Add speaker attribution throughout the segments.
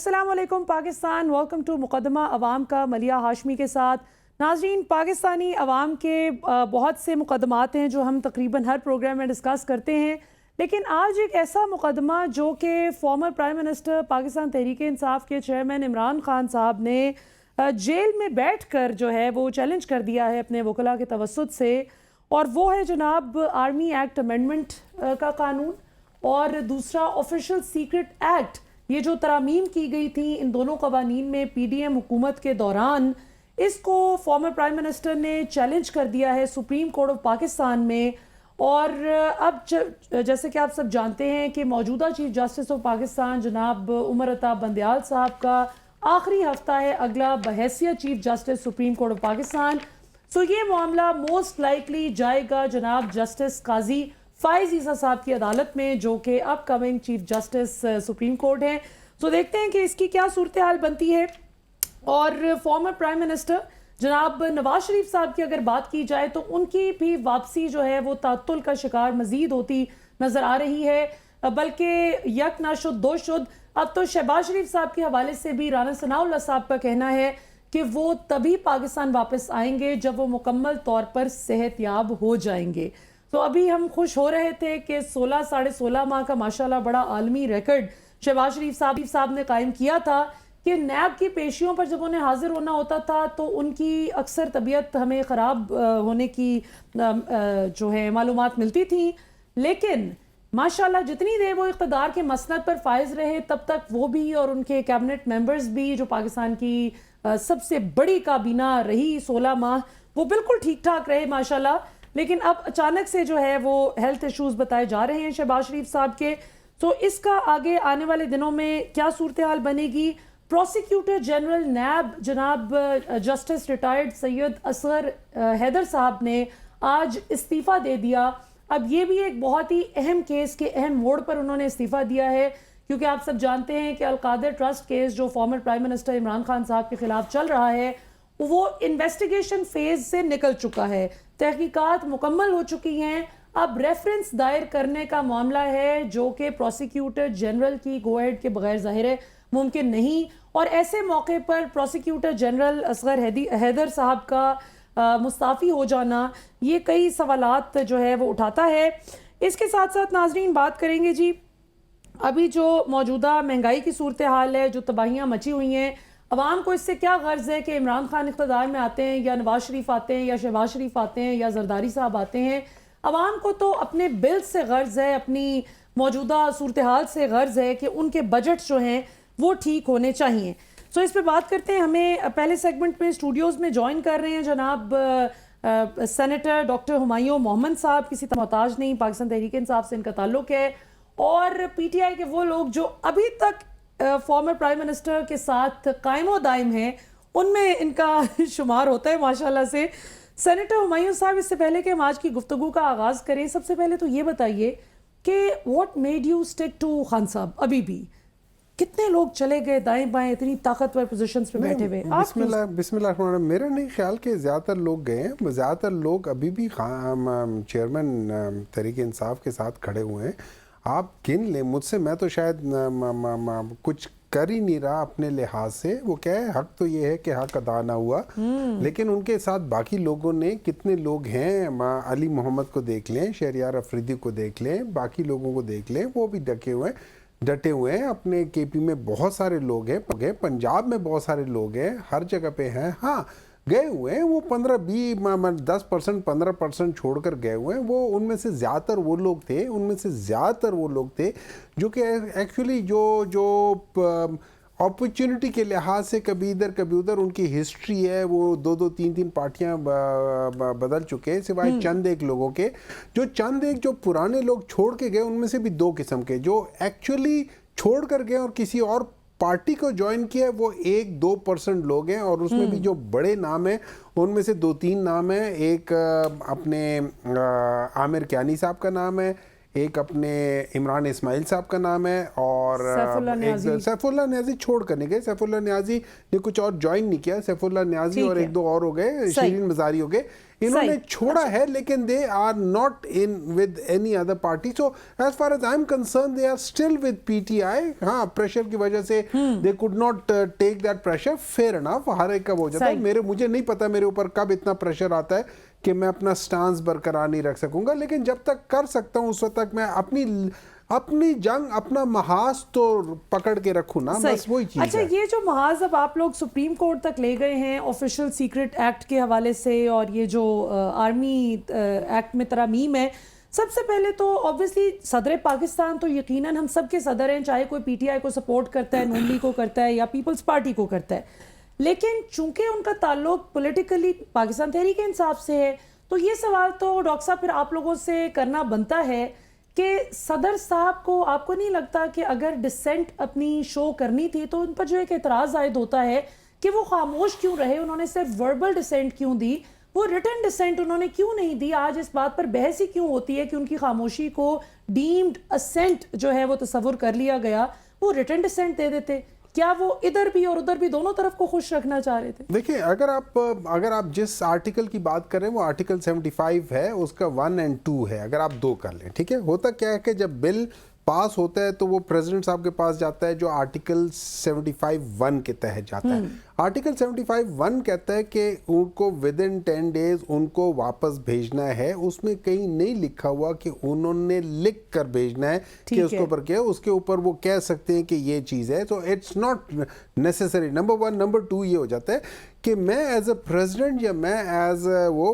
Speaker 1: अस्सलाम वालेकुम Pakistan. Welcome to मुकदमा अवाम का मलिया हाशमी के साथ। नाजरीन, पाकिस्तानी अवाम के बहुत से मुकदमात हैं जो हम तकरीबन हर प्रोग्राम में डिस्कस करते हैं, लेकिन आज एक ऐसा मुकदमा जो कि former prime minister Pakistan Tehreek Insaf के चेयरमैन इमरान खान साहब ने जेल में बैठ कर जो है वो चैलेंज कर दिया है अपने वकला के तवस्सुत से, और वो है जनाब आर्मी एक्ट अमेंडमेंट का कानून और दूसरा ऑफिशियल सीक्रेट एक्ट। ये जो तरामीम की गई थी इन दोनों कवानीन में पीडीएम हुकूमत के दौरान, इसको फॉर्मर प्राइम मिनिस्टर ने चैलेंज कर दिया है सुप्रीम कोर्ट ऑफ पाकिस्तान में। और अब जैसे कि आप सब जानते हैं कि मौजूदा चीफ जस्टिस ऑफ पाकिस्तान जनाब उमर अता बंदयाल साहब का आखिरी हफ्ता है अगला बहैसियत chief justice supreme court of Pakistan. So ये मामला मोस्ट लाइकली जाएगा जनाब जस्टिस काजी फाइज ईसा साहब की अदालत में, जो कि upcoming chief justice supreme court हैं। सो देखते हैं कि इसकी क्या सूरत हाल बनती है। और फॉर्मर प्राइम मिनिस्टर जनाब नवाज शरीफ साहब की अगर बात की जाए तो उनकी भी वापसी जो है वो तातुल का शिकार मजीद होती नजर आ रही है, बल्कि यक ना शुद दो शुद। अब तो शहबाज शरीफ साहब के हवाले से भी राना सनाउल्लाह साहब का कहना है कि वो तभी पाकिस्तान वापस आएंगे जब वो मुकम्मल तौर पर सेहतयाब हो जाएंगे। तो अभी हम खुश हो रहे थे कि 16 साढ़े 16 माह का माशाल्लाह बड़ा आलमी रिकॉर्ड शहबाज शरीफ साहब ने कायम किया था कि नैब की पेशियों पर जब उन्हें हाजिर होना होता था तो उनकी अक्सर तबीयत हमें ख़राब होने की जो है मालूमात मिलती थी, लेकिन माशाल्लाह जितनी देर वो इक़्तिदार के मसनद पर फायज रहे तब तक वो भी और उनके कैबिनेट मेंबर्स भी, जो पाकिस्तान की सबसे बड़ी काबीना रही 16 माह, वो बिल्कुल ठीक ठाक रहे माशाल्लाह। लेकिन अब अचानक से जो है वो हेल्थ इश्यूज बताए जा रहे हैं शहबाज शरीफ साहब के। तो इसका आगे आने वाले दिनों में क्या सूरत हाल बनेगी? प्रोसिक्यूटर जनरल नैब जनाब जस्टिस रिटायर्ड सैयद असगर हैदर साहब ने आज इस्तीफ़ा दे दिया। अब ये भी एक बहुत ही अहम केस के अहम मोड़ पर उन्होंने इस्तीफ़ा दिया है, क्योंकि आप सब जानते हैं कि अलकादर ट्रस्ट केस जो former prime minister Imran Khan साहब के खिलाफ चल रहा है वो इन्वेस्टिगेशन फेज से निकल चुका है, तहकीकात मुकम्मल हो चुकी हैं। अब रेफरेंस दायर करने का मामला है जो कि प्रोसिक्यूटर जनरल की गो अहेड के बगैर ज़ाहिर है मुमकिन नहीं, और ऐसे मौके पर प्रोसिक्यूटर जनरल असगर हैदर साहब का मुस्ताफ़ी हो जाना ये कई सवालात जो है वो उठाता है। इसके साथ साथ नाजरीन बात करेंगे जी अभी जो मौजूदा महंगाई की सूरत हाल है, जो तबाहियाँ मची हुई हैं, अवाम को इससे क्या गर्ज है कि इमरान खान इक़्तिदार में आते हैं या नवाज शरीफ आते हैं या शहबाज शरीफ आते हैं या जरदारी साहब आते हैं। अवाम को तो अपने बिल से गर्ज है, अपनी मौजूदा सूरत हाल से गर्ज है कि उनके बजट जो हैं वो ठीक होने चाहिए। सो इस पर बात करते हैं। हमें पहले सेगमेंट में स्टूडियोज़ में ज्वाइन कर रहे हैं जनाब सेनेटर डॉक्टर हुमायूं मोहम्मद साहब। किसी मोहताज नहीं, पाकिस्तान तहरीक इंसाफ से इनका ताल्लुक है, और पीटीआई के वो लोग जो अभी तक फॉर्मर प्राइम मिनिस्टर के साथ कायमो दायम हैं उनमें इनका शुमार होता है माशाल्लाह से। सेनेटर हुमायूं साहब, इससे पहले कि हम आज की गुफ्तगू का आगाज़ करें, सबसे पहले तो ये बताइए कि what made you stick to Khan साहब? अभी भी कितने लोग चले गए दाएं बाएं इतनी ताकतवर पोजीशंस पे बैठे हुए?
Speaker 2: बिस्मिल्लाह मेरा नहीं ख्याल कि ज़्यादातर लोग गए हैं, ज़्यादातर लोग अभी भी चेयरमैन तहरीक इंसाफ के साथ खड़े हुए हैं। आप गिन लें मुझसे, मैं तो शायद कुछ कर ही नहीं रहा अपने लिहाज से। वो क्या है, हक तो ये है कि हक अदा ना हुआ, लेकिन उनके साथ बाकी लोगों ने कितने लोग हैं, अली मोहम्मद को देख लें, शहरियार अफरीदी को देख लें, बाकी लोगों को देख लें, वो भी डटे हुए हैं। अपने केपी में बहुत सारे लोग हैं, पंजाब में बहुत सारे लोग हैं, हर जगह पे हैं। हाँ, गए हुए हैं वो 10% 15% छोड़कर गए हुए हैं। वो उनमें से ज़्यादातर वो लोग थे जो कि एक्चुअली जो अपॉर्चुनिटी के लिहाज से कभी इधर कभी उधर उनकी हिस्ट्री है, वो 2-2 3-3 पार्टियां बदल चुके हैं, सिवाय चंद एक लोगों के। जो पुराने लोग छोड़ के गए उनमें से भी 2 किस्म के, जो एक्चुअली छोड़ कर गए और किसी और पार्टी को ज्वाइन किया है, वो 1-2% लोग हैं। और उसमें भी जो बड़े नाम हैं उनमें से 2-3 नाम हैं। एक अपने आमिर कियानी साहब का नाम है, एक अपने इमरान इस्माइल साहब का नाम है, और एक सैफुल्लाह न्याजी छोड़ कर नहीं गए। सैफुल्लाह न्याजी ने कुछ और ज्वाइन नहीं किया। सैफुल्लाह न्याजी और एक दो और हो गए, शीरीन मजारी हो गए, इन्होंने छोड़ा है, लेकिन they are not in with any other party. So as far as I am concern they are still with PTI. हाँ, प्रेशर की वजह से they could not take that pressure, fair enough, हर एक का हो जाता है। मुझे नहीं पता मेरे ऊपर कब इतना प्रेशर आता है कि मैं अपना स्टांस बरकरार नहीं रख सकूंगा, लेकिन जब तक कर सकता हूं उस वक्त तक मैं अपनी जंग, अपना महाज तो पकड़ के रखूं ना, बस वही चीज।
Speaker 1: अच्छा, ये जो महाज अब आप लोग सुप्रीम कोर्ट तक ले गए हैं ऑफिशियल सीक्रेट एक्ट के हवाले से, और ये जो आर्मी एक्ट में तरमीम है, सबसे पहले तो ऑब्वियसली सदर पाकिस्तान तो यकीनन हम सब के सदर हैं, चाहे कोई पीटीआई को सपोर्ट करता है, नून लीग को करता है या पीपल्स पार्टी को करता है, लेकिन चूंकि उनका ताल्लुक पॉलिटिकली पाकिस्तान तहरीक इंसाफ से है, तो ये सवाल तो डॉक्टर साहब फिर आप लोगों से करना बनता है कि सदर साहब को आपको नहीं लगता कि अगर डिसेंट अपनी शो करनी थी तो उन पर जो एक एतराज़ आयद होता है कि वो खामोश क्यों रहे, उन्होंने सिर्फ वर्बल डिसेंट क्यों दी, वो रिटन डिसेंट उन्होंने क्यों नहीं दी? आज इस बात पर बहस ही क्यों होती है कि उनकी खामोशी को डीम्ड असेंट जो है वो तस्वुर कर लिया गया, वो रिटन डिसेंट दे देते? क्या वो इधर भी और उधर भी दोनों तरफ को खुश रखना चाह रहे थे?
Speaker 2: देखिए, अगर आप जिस आर्टिकल की बात कर रहे हैं वो आर्टिकल 75 है, उसका 1 और 2 है, अगर आप 2 कर लें, ठीक है। होता क्या है कि जब बिल पास होता है तो वो प्रेसिडेंट साहब के पास जाता है, जो आर्टिकल 75(1) के तहत जाता है। आर्टिकल 75(1) कहता है कि उनको विद इन 10 डेज उनको वापस भेजना है। उसमें कहीं नहीं लिखा हुआ कि उन्होंने लिख कर भेजना है कि उसके ऊपर क्या है, उसके ऊपर वो कह सकते हैं कि ये चीज़ है। तो it's not necessary, number 1। Number 2 ये हो जाता है कि मैं एज अ प्रेसिडेंट या मैं एज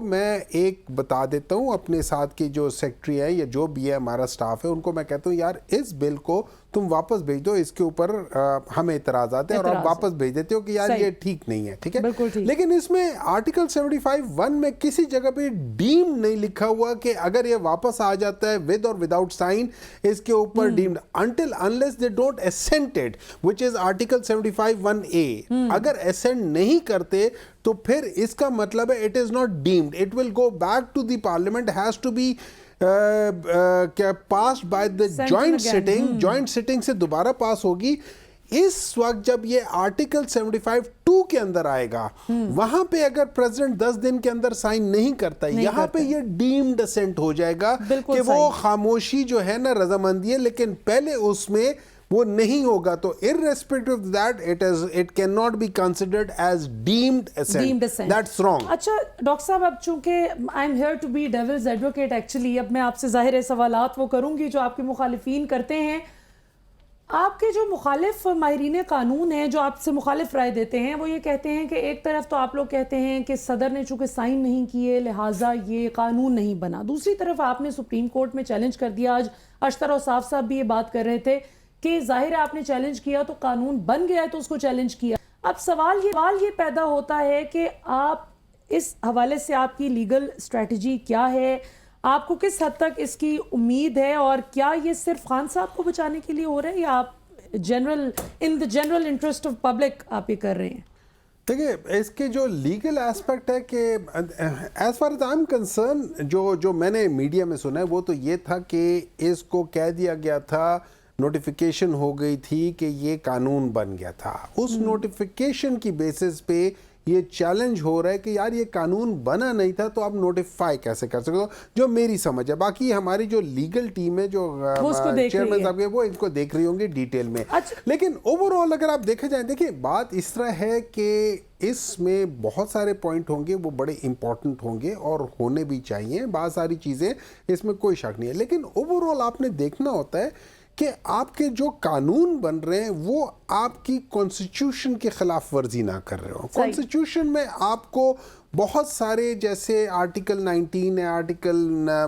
Speaker 2: मैं एक बता देता हूँ अपने साथ की जो सेक्रेटरी है या जो भी है हमारा स्टाफ है, उनको मैं कहता हूँ यार इस बिल को तुम वापस भेज दो, इसके ऊपर हमें इतराज आते हैं, और आप वापस भेज देते हो कि यार ये ठीक नहीं है, ठीक है। लेकिन इसमें आर्टिकल 75(1) में किसी जगह पे डीम्ड नहीं लिखा हुआ कि अगर ये वापस आ जाता है विद और विदाउट साइन, इसके ऊपर deemed until unless they don't assent it, which is article 75(1)(a। अगर असेंट नहीं करते तो फिर इसका मतलब है it is not deemed, it will go back to the parliament, has to be pass by the joint sitting से दोबारा पास होगी। इस वक्त जब ये आर्टिकल 75(2) के अंदर आएगा, वहां पे अगर प्रेसिडेंट 10 दिन के अंदर साइन नहीं करता, यहां पे ये डीम्ड असेंट हो जाएगा कि वो खामोशी जो है ना रजामंदी है, लेकिन पहले उसमें वो नहीं होगा। तो irrespective of that, it cannot be considered as deemed assent. That's wrong.
Speaker 1: अच्छा डॉक्टर साहब, अब चूंकि I am here to be devil's advocate actually, अब मैं आपसे जाहिर है सवालात वो करूंगी जो आपके मुखालिफिन करते हैं। आपके जो मुखालिफ माहिरीन कानून हैं जो आपसे मुखालिफ राय देते हैं, वो ये कहते हैं कि एक तरफ तो आप लोग कहते हैं कि सदर ने चूंकि साइन नहीं किए लिहाजा ये कानून नहीं बना, दूसरी तरफ आपने सुप्रीम कोर्ट में चैलेंज कर दिया। आज अशतर औसाफ साहब भी ये बात कर रहे थे कि जाहिर है आपने चैलेंज किया तो कानून बन गया है तो उसको चैलेंज किया। अब सवाल ये पैदा होता है कि आप इस हवाले से आपकी लीगल स्ट्रेटजी क्या है, आपको किस हद तक इसकी उम्मीद है, और क्या ये सिर्फ खान साहब को बचाने के लिए हो रहा है या आप in the general interest of public आप ये कर रहे हैं?
Speaker 2: देखिए, इसके जो लीगल एस्पेक्ट है कि as far as I am concern, जो मैंने मीडिया में सुना है वो तो ये था कि इसको कह दिया गया था, नोटिफिकेशन हो गई थी कि ये कानून बन गया था। उस नोटिफिकेशन की बेसिस पे ये चैलेंज हो रहा है कि यार ये कानून बना नहीं था तो आप नोटिफाई कैसे कर सकते हो, जो मेरी समझ है। बाकी हमारी जो लीगल टीम है, जो चेयरमैन साहब के, वो इनको देख रही होंगी डिटेल में। लेकिन ओवरऑल अगर आप देखे जाए, देखिए बात इस तरह है कि इसमें बहुत सारे पॉइंट होंगे, वो बड़े इंपॉर्टेंट होंगे और होने भी चाहिए, बहुत सारी चीज़ें, इसमें कोई शक नहीं है। लेकिन ओवरऑल आपने देखना होता है कि आपके जो कानून बन रहे हैं वो आपकी कॉन्स्टिट्यूशन के खिलाफ वर्जी ना कर रहे हो। कॉन्स्टिट्यूशन में आपको बहुत सारे, जैसे आर्टिकल 19 है, आर्टिकल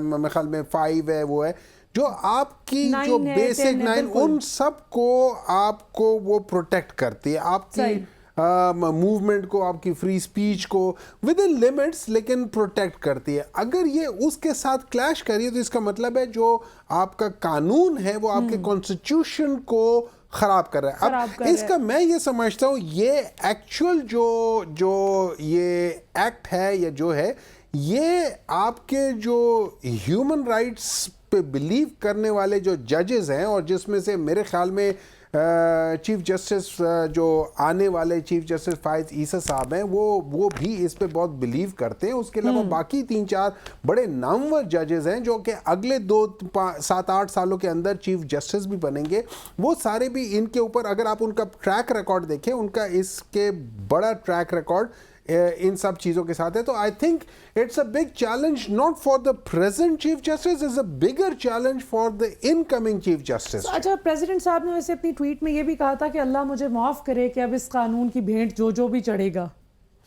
Speaker 2: मेरे ख्याल में 5 है, वो है जो आपकी जो बेसिक 9 उन सब को आपको वो प्रोटेक्ट करती है, आपकी मूवमेंट को, आपकी फ्री स्पीच को विद इन लिमिट्स लेकिन प्रोटेक्ट करती है। अगर ये उसके साथ क्लैश करिए तो इसका मतलब है जो आपका कानून है वो आपके कॉन्स्टिट्यूशन को खराब कर रहा है। अब इसका मैं ये समझता हूँ ये एक्चुअल जो ये एक्ट है या जो है, ये आपके जो ह्यूमन राइट्स पे बिलीव करने वाले जो जजेस हैं, और जिसमें से मेरे ख्याल में चीफ जस्टिस जो आने वाले चीफ जस्टिस फायज ईसा साहब हैं वो भी इस पे बहुत बिलीव करते हैं। उसके अलावा बाकी 3-4 बड़े नामवर जजेस हैं जो कि अगले 7-8 सालों के अंदर चीफ जस्टिस भी बनेंगे। वो सारे भी इनके ऊपर, अगर आप उनका ट्रैक रिकॉर्ड देखें, उनका इसके बड़ा ट्रैक रिकॉर्ड इन सब चीज़ों के साथ है। तो I think it's a big challenge not for the present chief justice, is a bigger challenge for the incoming chief justice.
Speaker 1: अच्छा, प्रेसिडेंट साहब ने वैसे अपनी ट्वीट में ये भी कहा था कि अल्लाह मुझे माफ़ करे कि अब इस कानून की भेंट जो भी चढ़ेगा,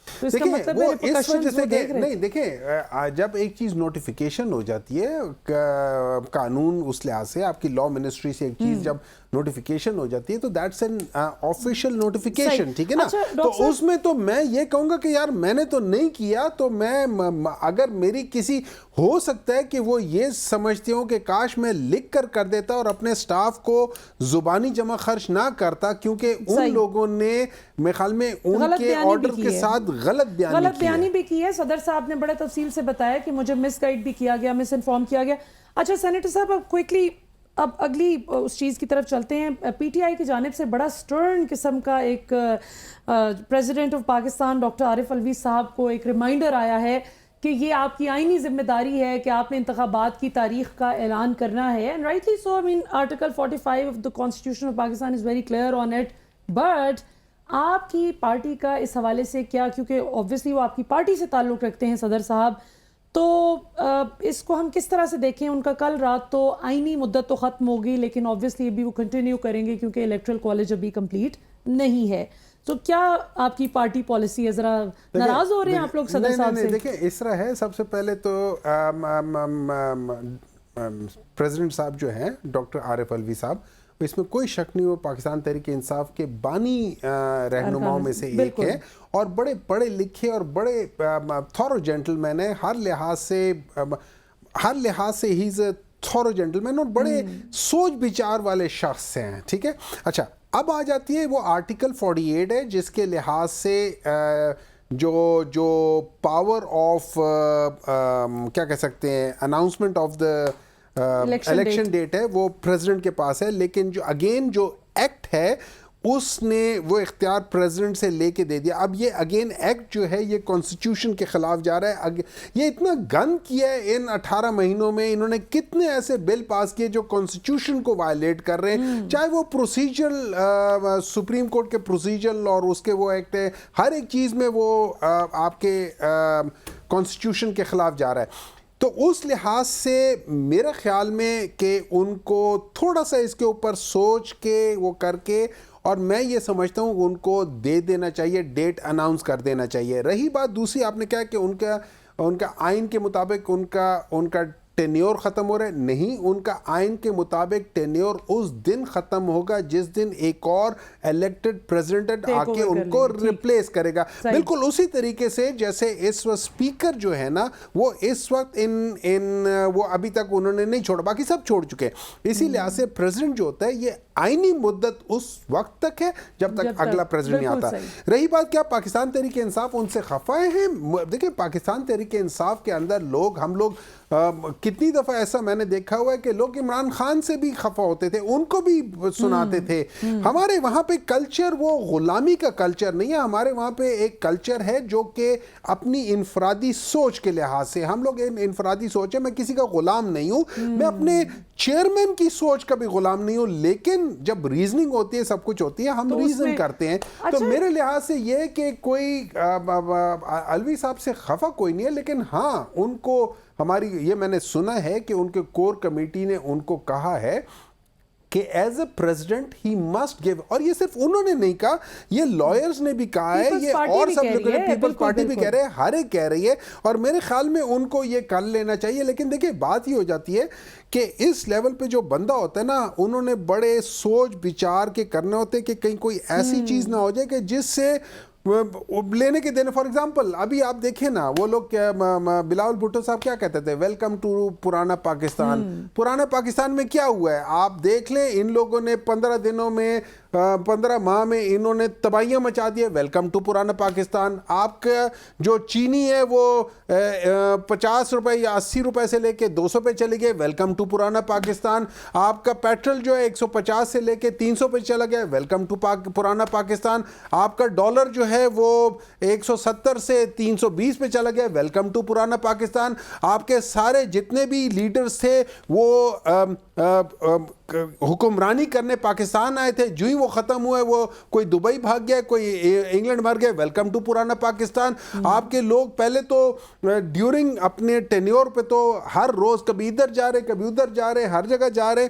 Speaker 1: तो इसका मतलब
Speaker 2: वो इस वजह से नहीं, देखिए जब एक चीज नोटिफिकेशन हो जाती है कानून, उस लिहाज से आपकी लॉ मिनिस्ट्री से एक चीज जब नोटिफिकेशन हो जाती है तो दैट्स एन ऑफिशियल नोटिफिकेशन, ठीक है ना।
Speaker 1: अच्छा,
Speaker 2: तो उसमें तो मैं ये कहूंगा कि यार मैंने तो नहीं किया, तो मैं अगर मेरी किसी, हो सकता है कि वो ये समझते हो कि काश मैं लिख कर देता और अपने स्टाफ को जुबानी जमा खर्च ना करता, क्योंकि उन लोगों ने मेरे ख्याल में उनके ऑर्डर के साथ गलत बयानी भी की है।
Speaker 1: सदर साहब ने बड़े तफसील से बताया कि मुझे मिसगाइड भी किया गया, मिस इन्फॉर्म किया गया। अच्छा सेनेटर साहब, अब क्विकली अब अगली उस चीज़ की तरफ चलते हैं। पीटीआई की जानिब से बड़ा स्टर्न किस्म का एक president of Pakistan doctor Arif Alvi साहब को एक रिमाइंडर आया है कि ये आपकी आईनी जिम्मेदारी है कि आपने इंतखाबात की तारीख का ऐलान करना है। And rightly so, I mean article 45 of the constitution of Pakistan is very clear on it. But आपकी पार्टी का इस हवाले से क्या, क्योंकि ऑब्वियसली वो आपकी पार्टी से ताल्लुक़ रखते हैं सदर साहब, तो इसको हम किस तरह से देखें? उनका कल रात तो आईनी मुद्दत तो ख़त्म होगी, लेकिन ऑब्वियसली अभी वो कंटिन्यू करेंगे क्योंकि इलेक्ट्रल कॉलेज अभी कंप्लीट नहीं है। तो क्या आपकी पार्टी पॉलिसी है? ज़रा नाराज़ हो रहे हैं आप लोग सदर साहब से?
Speaker 2: देखिए इस तरह है, सबसे पहले तो प्रेसिडेंट साहब जो हैं डॉक्टर आरिफ अलवी साहब, इसमें कोई शक नहीं, वो पाकिस्तान तहरीक इंसाफ के बानी रहनुमाओं में से एक है, और बड़े पढ़े लिखे और बड़े थॉरो जेंटलमैन है। हर लिहाज से he is a thorough gentleman, और बड़े सोच विचार वाले शख्स हैं, ठीक है। अच्छा, अब आ जाती है वो आर्टिकल 48 है, जिसके लिहाज से जो पावर ऑफ क्या कह सकते हैं, announcement of the election date है, वो प्रेसिडेंट के पास है। लेकिन जो एक्ट है उसने वो इख्तियार प्रेसिडेंट से लेके दे दिया। अब ये अगेन एक्ट जो है ये कॉन्स्टिट्यूशन के खिलाफ जा रहा है। ये इतना गंद किया है इन 18 महीनों में, इन्होंने कितने ऐसे बिल पास किए जो कॉन्स्टिट्यूशन को वायलेट कर रहे हैं, चाहे वो प्रोसीजरल सुप्रीम कोर्ट के प्रोसीजरल और उसके वो एक्ट है, हर एक चीज़ में वो आपके कॉन्स्टिट्यूशन के खिलाफ जा रहा है। तो उस लिहाज से मेरे ख्याल में कि उनको थोड़ा सा इसके ऊपर सोच के वो करके, और मैं ये समझता हूँ उनको दे देना चाहिए, डेट अनाउंस कर देना चाहिए। रही बात दूसरी, आपने कहा कि उनका आइन के मुताबिक उनका टेन्योर ख़त्म हो रहा है। नहीं, उनका आइन के मुताबिक टेन्योर उस दिन ख़त्म होगा जिस दिन एक और इलेक्टेड प्रेसिडेंट आके उनको रिप्लेस करेगा। बिल्कुल उसी तरीके से जैसे इस वक्त स्पीकर जो है ना, वो इस वक्त वो अभी तक उन्होंने नहीं छोड़ा, बाकी सब छोड़ चुके हैं। इसी लिहाज से प्रेसिडेंट जो होता है ये आईनी मुद्दत उस वक्त तक है जब तक अगला प्रेसिडेंट नहीं आता। रही बात क्या पाकिस्तान तहरीक इंसाफ उनसे खफा हैं? देखिए पाकिस्तान तहरीक इंसाफ के अंदर हम लोग कितनी दफ़ा ऐसा मैंने देखा हुआ है कि लोग इमरान खान से भी खफा होते थे, उनको भी सुनाते थे। हमारे वहाँ पे कल्चर वो गुलामी का कल्चर नहीं है, हमारे वहाँ पे एक कल्चर है जो कि अपनी इनफरादी सोच के लिहाज से, हम लोग इनफरादी सोच है, मैं किसी का गुलाम नहीं हूँ, मैं अपने चेयरमैन की सोच का भी गुलाम नहीं हूँ, लेकिन जब रीजनिंग होती है, सब कुछ होती है, हम रीजन करते हैं। तो मेरे लिहाज से ये कि कोई अलवी साहब से खफा कोई नहीं है, लेकिन हाँ उनको हमारी ये मैंने सुना है कि उनके कोर कमेटी ने उनको कहा है कि as a president he must give, और ये सिर्फ उन्होंने नहीं कहा, ये लॉयर्स ने भी कहा है, ये और सब लोग, पीपल्स पार्टी भी कह रहे हैं, हर एक कह रही है, और मेरे ख्याल में उनको ये कर लेना चाहिए। लेकिन देखिए बात ही हो जाती है कि इस लेवल पे जो बंदा होता है ना, उन्होंने बड़े सोच विचार के करने होते हैं कि कहीं कोई ऐसी चीज़ ना हो जाए कि जिससे लेने के देने। फॉर एग्जांपल अभी आप देखें ना, वो लोग बिलावल भुट्टो साहब क्या कहते थे, वेलकम टू पुराना पाकिस्तान। पुराना पाकिस्तान में क्या हुआ है आप देख लें, इन लोगों ने 15 दिनों में 15 माह में इन्होंने तबाहियां मचा दी है, वेलकम टू पुराना पाकिस्तान। आपका जो चीनी है वो 50 रुपए या 80 रुपए से लेके 200 पे चली गई, वेलकम टू पुराना पाकिस्तान। आपका पेट्रोल जो है 150 से लेके 300 पे चला गया, वेलकम टू पुराना पाकिस्तान। आपका डॉलर जो है वो 170 से 320 पे चला गया, वेलकम टू पुराना पाकिस्तान। आपके सारे जितने भी लीडर्स थे वो हुक्मरानी करने पाकिस्तान आए थे, जो ही वो ख़त्म हुए वो कोई दुबई भाग गया, कोई इंग्लैंड मर गया, वेलकम टू पुराना पाकिस्तान। आपके लोग पहले तो ड्यूरिंग अपने टेन्योर पे तो हर रोज़ कभी इधर जा रहे कभी उधर जा रहे, हर जगह जा रहे।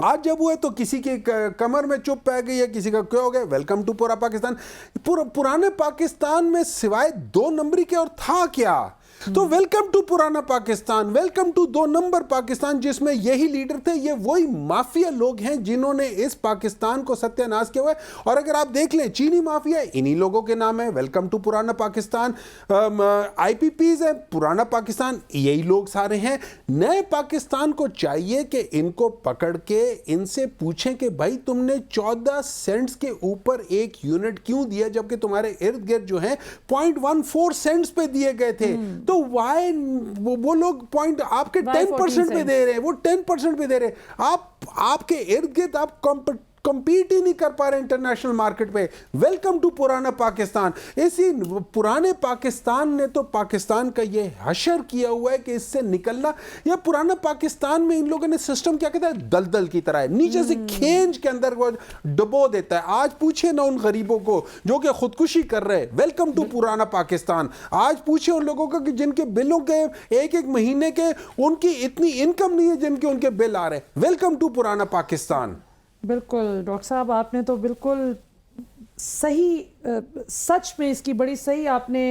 Speaker 2: आज जब हुए तो किसी की कमर में चुप पै गई है, किसी का क्या हो गया, वेलकम टू पूरा पाकिस्तान। पुराने पाकिस्तान में सिवाय 2 नंबरी के और था क्या? तो वेलकम टू पुराना Pakistan, welcome to 2 number Pakistan, जिसमें यही लीडर थे। ये वही माफिया लोग हैं जिन्होंने इस पाकिस्तान को सत्यानाश किया हुआ है। और अगर आप देख लें चीनी माफिया इन्हीं लोगों के नाम है, वेलकम टू पुराना पाकिस्तान। IPPs है, पुराना पाकिस्तान, यही लोग सारे हैं। नए पाकिस्तान को चाहिए कि इनको पकड़ के इनसे पूछें कि भाई तुमने 14 सेंट्स के ऊपर एक यूनिट क्यों दिया, जबकि तुम्हारे इर्द गिर्द जो है 0.14 सेंट्स पे दिए गए थे। तो वाई वो लोग पॉइंट आपके 10% पे दे रहे हैं, वो 10% पे दे रहे हैं। आपके इर्द गिर्द आप compete ही नहीं कर पा रहे इंटरनेशनल मार्केट पे। वेलकम टू पुराना पाकिस्तान। इसी पुराने पाकिस्तान ने तो पाकिस्तान का ये हशर किया हुआ है कि इससे निकलना, या पुराना पाकिस्तान में इन लोगों ने सिस्टम क्या कहता है, दलदल की तरह है, नीचे से खींच के अंदर वो डुबो देता है। आज पूछे ना उन गरीबों को जो कि खुदकुशी कर रहे हैं, वेलकम टू पुराना पाकिस्तान। आज पूछे उन लोगों को कि जिनके बिलों के एक महीने के उनकी इतनी इनकम नहीं है जिनके उनके बिल आ रहे हैं, वेलकम टू पुराना पाकिस्तान।
Speaker 1: बिल्कुल डॉक्टर साहब, आपने तो बिल्कुल सही, सच में इसकी बड़ी सही आपने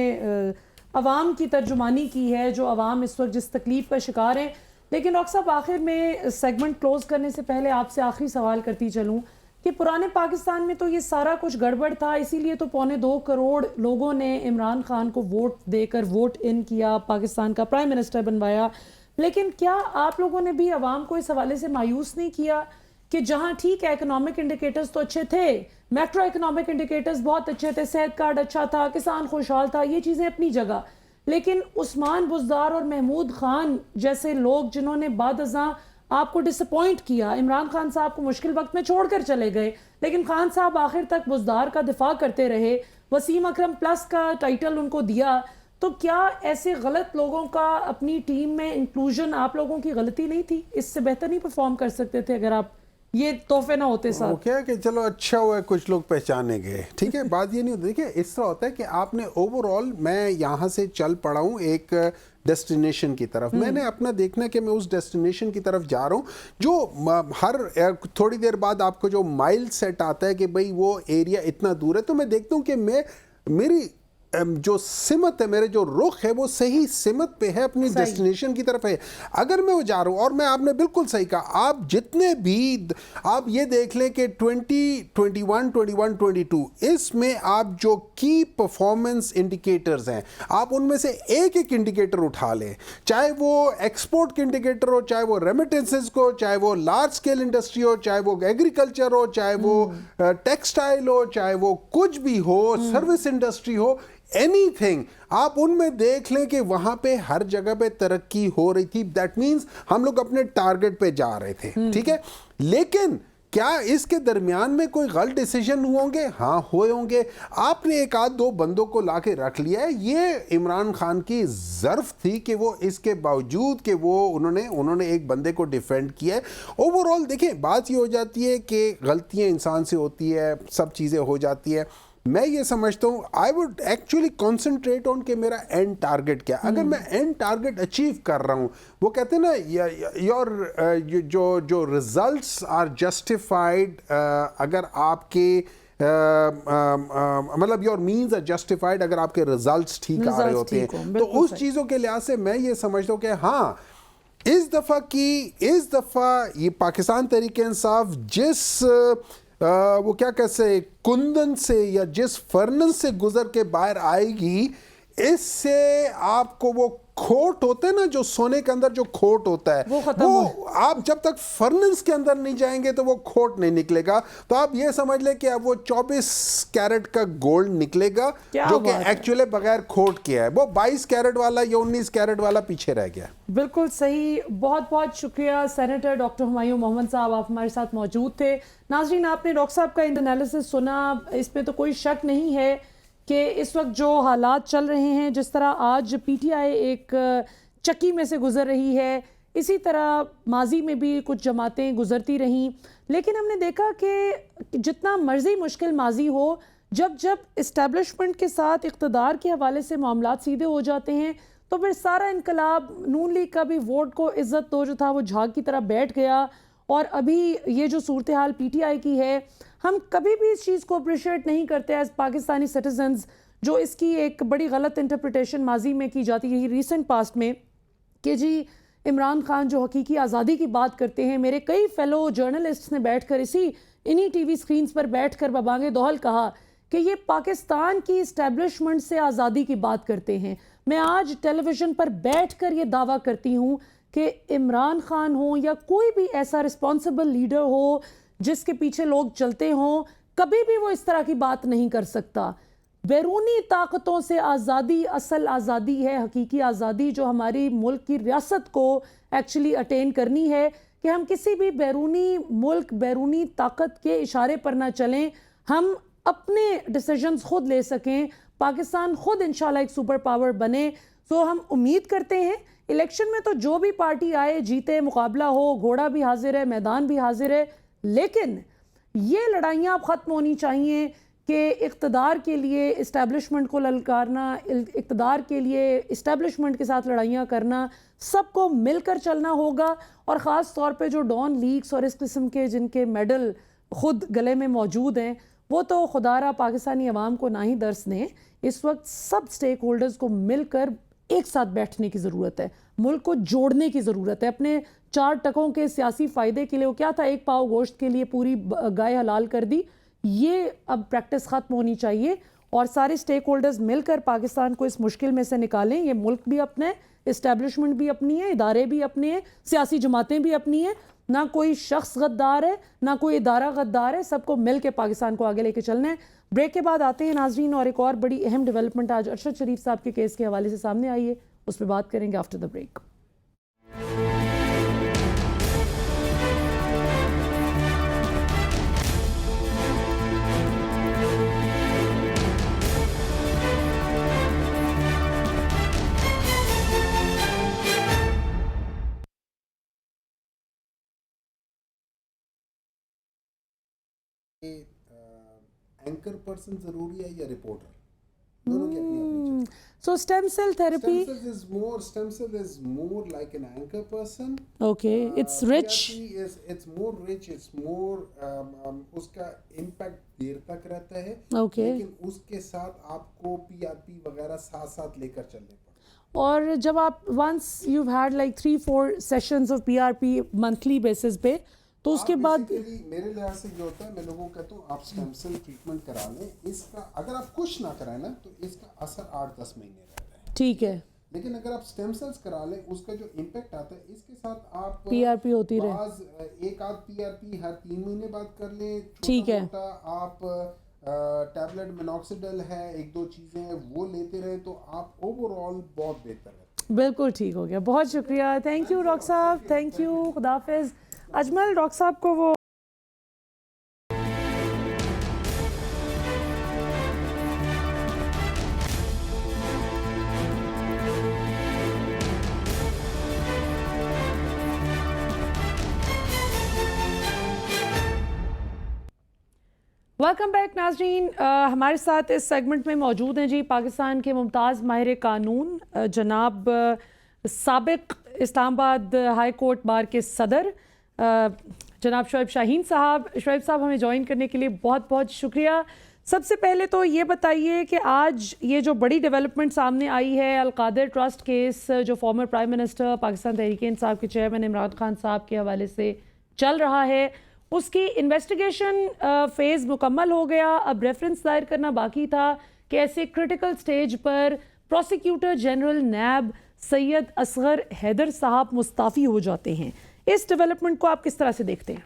Speaker 1: अवाम की तर्जुमानी की है, जो अवाम इस वक्त जिस तकलीफ़ का शिकार हैं। लेकिन डॉक्टर साहब, आखिर में सेगमेंट क्लोज करने से पहले आपसे आखिरी सवाल करती चलूँ कि पुराने पाकिस्तान में तो ये सारा कुछ गड़बड़ था, इसीलिए तो 2.25 करोड़ लोगों ने इमरान खान को वोट देकर वोट इन किया, पाकिस्तान का प्राइम मिनिस्टर बनवाया। लेकिन क्या आप लोगों ने भी अवाम को इस हवाले से मायूस नहीं किया कि जहां ठीक है इकोनॉमिक इंडिकेटर्स तो अच्छे थे, मैक्रो इकोनॉमिक इंडिकेटर्स बहुत अच्छे थे, सेहत कार्ड अच्छा था, किसान खुशहाल था, ये चीज़ें अपनी जगह, लेकिन उस्मान बुज़दार और महमूद खान जैसे लोग जिन्होंने बादअज़ां आपको डिसअपॉइंट किया, इमरान खान साहब को मुश्किल वक्त में छोड़कर चले गए, लेकिन खान साहब आखिर तक बुज़दार का दिफा करते रहे, वसीम अकरम प्लस का टाइटल उनको दिया। तो क्या ऐसे गलत लोगों का अपनी टीम में इंक्लूजन आप लोगों की गलती नहीं थी? इससे बेहतर नहीं परफॉर्म कर सकते थे अगर आप ये तोहफे ना होते साथ?
Speaker 2: वो क्या है कि चलो अच्छा हुआ है कुछ लोग पहचाने गए, ठीक है। बात ये नहीं होती, देखिए इस तरह होता है कि आपने ओवरऑल, मैं यहाँ से चल पड़ा हूँ एक डेस्टिनेशन की तरफ, मैंने अपना देखना कि मैं उस डेस्टिनेशन की तरफ जा रहा हूँ, जो हर थोड़ी देर बाद आपको जो माइल सेट आता है कि भाई वो एरिया इतना दूर है, तो मैं देखता हूँ कि मेरी जो सिमत है, मेरे जो रुख है वो सही सिमत पे है, अपनी डेस्टिनेशन की तरफ है। अगर मैं वो जा रहा हूँ, और मैं आपने बिल्कुल सही कहा, आप जितने भी आप ये देख लें कि 2021, 21, 22 इसमें आप जो की परफॉर्मेंस इंडिकेटर्स हैं, आप उनमें से एक इंडिकेटर उठा लें, चाहे वो एक्सपोर्ट के इंडिकेटर हो, चाहे वो रेमिटेंसेस को, चाहे वो लार्ज स्केल इंडस्ट्री हो, चाहे वो एग्रीकल्चर हो, चाहे वो टेक्सटाइल हो, चाहे वो कुछ भी हो, सर्विस इंडस्ट्री हो, एनीथिंग, आप उनमें देख लें कि वहां पे हर जगह पे तरक्की हो रही थी। दैट मींस हम लोग अपने टारगेट पे जा रहे थे, ठीक है। लेकिन क्या इसके दरमियान में कोई गलत डिसीजन हुए होंगे? हाँ हुए होंगे। आपने एक आध दो बंदों को लाके रख लिया है, ये इमरान खान की ज़र्फ थी कि वो इसके बावजूद कि वो उन्होंने एक बंदे को डिफेंड किया है। ओवरऑल देखिए बात ये हो जाती है कि गलतियां इंसान से होती है, सब चीज़ें हो जाती है। मैं ये समझता हूँ I would actually concentrate on कि मेरा एंड टारगेट क्या। अगर मैं एंड टारगेट अचीव कर रहा हूँ, वो कहते हैं ना योर जो रिजल्ट्स आर जस्टिफाइड, अगर आपके मतलब योर मीन्स आर जस्टिफाइड अगर आपके रिजल्ट्स ठीक आ रहे होते हैं, तो उस चीज़ों के लिहाज से मैं ये समझता हूँ कि हाँ इस दफ़ा ये पाकिस्तान तहरीक-ए-इंसाफ जिस वो क्या कहते कुंदन से या जिस फर्नेस से गुजर के बाहर आएगी, इससे आपको वो खोट होते हैं ना, जो सोने के अंदर जो खोट होता है,
Speaker 1: वो खत्म
Speaker 2: वो आप जब तक फर्नेस के अंदर नहीं जाएंगे तो वो खोट नहीं निकलेगा। तो आप ये समझ लें कि अब वो 24 कैरेट का गोल्ड निकलेगा जो कि एक्चुअली बगैर खोट किया है। वो 22 कैरेट वाला या 19 कैरेट वाला पीछे रह गया।
Speaker 1: बिल्कुल सही, बहुत बहुत शुक्रिया सेनेटर डॉक्टर हुमायूं मोहम्मद साहब, आप हमारे साथ मौजूद थे। नाज़रीन, आपने डॉक्टर साहब का एनालिसिस सुना, इसमें तो कोई शक नहीं है कि इस वक्त जो हालात चल रहे हैं, जिस तरह आज पीटीआई एक चक्की में से गुजर रही है, इसी तरह माजी में भी कुछ जमातें गुजरती रहीं। लेकिन हमने देखा कि जितना मर्जी मुश्किल माजी हो, जब जब इस्टेब्लिशमेंट के साथ इक़्तिदार के हवाले से मामलात सीधे हो जाते हैं तो फिर सारा इनकलाब, नून लीग का भी वोट को इज़्ज़त दो जो था वो झाग की तरह बैठ गया। और अभी ये जो सूरत हाल पीटीआई की है, हम कभी भी इस चीज़ को अप्रिशिएट नहीं करते एज पाकिस्तानी सिटीजन्स, जो इसकी एक बड़ी गलत इंटरप्रिटेशन माजी में की जाती है रिसेंट पास्ट में, कि जी इमरान खान जो हकीकी आज़ादी की बात करते हैं। मेरे कई फेलो जर्नलिस्ट्स ने बैठकर इन्हीं टीवी स्क्रीन्स पर बैठकर बबांगे दोहल कहा कि ये पाकिस्तान की इस्टेब्लिशमेंट से आज़ादी की बात करते हैं। मैं आज टेलीविज़न पर बैठकर ये दावा करती हूँ कि इमरान खान हो या कोई भी ऐसा रिस्पॉन्सिबल लीडर हो जिसके पीछे लोग चलते हों, कभी भी वो इस तरह की बात नहीं कर सकता। बैरूनी ताकतों से आज़ादी असल आज़ादी है, हकीकी आज़ादी जो हमारी मुल्क की रियासत को एक्चुअली अटेन करनी है, कि हम किसी भी बैरूनी मुल्क, बैरूनी ताकत के इशारे पर ना चलें, हम अपने डिसीजंस खुद ले सकें, पाकिस्तान खुद इंशाल्लाह एक सुपर पावर बने। तो हम उम्मीद करते हैं इलेक्शन में तो जो भी पार्टी आए जीते, मुकाबला हो, घोड़ा भी हाजिर है, मैदान भी हाजिर है, लेकिन ये लड़ाइयाँ अब ख़त्म होनी चाहिए कि इक़्तिदार के लिए इस्टेब्लिशमेंट को ललकारना, इक़्तिदार के लिए इस्टेब्लिशमेंट के साथ लड़ाइयाँ करना, सबको मिलकर चलना होगा। और ख़ास तौर पे जो डॉन लीग्स और इस किस्म के जिनके मेडल खुद गले में मौजूद हैं, वो तो खुदारा पाकिस्तानी अवाम को ना ही दर्स दें। इस वक्त सब स्टेक होल्डर्स को मिलकर एक साथ बैठने की ज़रूरत है, मुल्क को जोड़ने की ज़रूरत है अपने 4 टकों के सियासी फ़ायदे के लिए। वो क्या था, एक पाव गोश्त के लिए पूरी गाय हलाल कर दी, ये अब प्रैक्टिस ख़त्म होनी चाहिए और सारे स्टेक होल्डर्स मिलकर पाकिस्तान को इस मुश्किल में से निकालें। ये मुल्क भी अपना है, इस्टेब्लिशमेंट भी अपनी है, इदारे भी अपने हैं, सियासी जमातें भी अपनी हैं, ना कोई शख्स गद्दार है, ना कोई इदारा गद्दार है, सबको मिल के पाकिस्तान को आगे लेके चलना है। ब्रेक के बाद आते हैं नाजरीन, और एक और बड़ी अहम डेवलपमेंट आज अरशद शरीफ साहब के केस के हवाले से सामने आई है, उस पर बात करेंगे after the break.
Speaker 2: Anchor person जरूरी है या रिपोर्टर, दोनों की अपनी अपनी चीज़।
Speaker 1: So stem cell therapy,
Speaker 2: stem cell is more like an anchor person.
Speaker 1: okay, it's rich.
Speaker 2: It's more rich, it's more उसका impact देर तक रहता है,
Speaker 1: Okay.
Speaker 2: लेकिन उसके साथ आपको PRP वगैरह साथ साथ लेकर चलने पड़ते।
Speaker 1: और जब आप once you've had like 3-4 sessions of PRP monthly basis पे, तो उसके बाद
Speaker 2: मेरे लिहाज से जो होता है, मैं लोगों को कहता हूँ आप स्टेम सेल ट्रीटमेंट करा लें। इसका अगर आप कुछ ना कराएं ना तो इसका असर 8-10 महीने रहता है,
Speaker 1: ठीक है,
Speaker 2: लेकिन अगर आप स्टेम सेल्स करा लें उसका जो इम्पैक्ट आता है, इसके साथ आप
Speaker 1: PRP होती रहे,
Speaker 2: एक आध PRP हर 3 महीने बाद कर लें,
Speaker 1: ठीक है,
Speaker 2: आप टैबलेट मिनॉक्सिडिल है, 1-2 चीज़ें हैं वो लेते रहे तो आप ओवरऑल बहुत बेहतर है।
Speaker 1: बिल्कुल ठीक हो गया, बहुत शुक्रिया, थैंक यू डॉक्टर साहब, थैंक यू, खुदाफिज। अजमल, डॉक्टर साहब को वो वेलकम बैक नाजरीन, हमारे साथ इस सेगमेंट में मौजूद हैं जी पाकिस्तान के मुमताज़ माहिर कानून जनाब साबिक इस्लामाबाद हाई कोर्ट बार के सदर जनाब शुएब शाहीन साहब। शुएब साहब, हमें ज्वाइन करने के लिए बहुत बहुत शुक्रिया। सबसे पहले तो ये बताइए कि आज ये जो बड़ी डेवलपमेंट सामने आई है, अलकादिर ट्रस्ट केस जो former prime minister Pakistan Tehreek Insaf के चेयरमैन इमरान खान साहब के हवाले से चल रहा है, उसकी इन्वेस्टिगेशन फेज़ मुकम्मल हो गया, अब रेफरेंस दायर करना बाकी था कि ऐसे क्रिटिकल स्टेज पर प्रोसिक्यूटर जनरल नैब सैयद असगर हैदर साहब मुस्ताफ़ी हो जाते हैं। इस डेवलपमेंट को आप किस तरह से देखते हैं?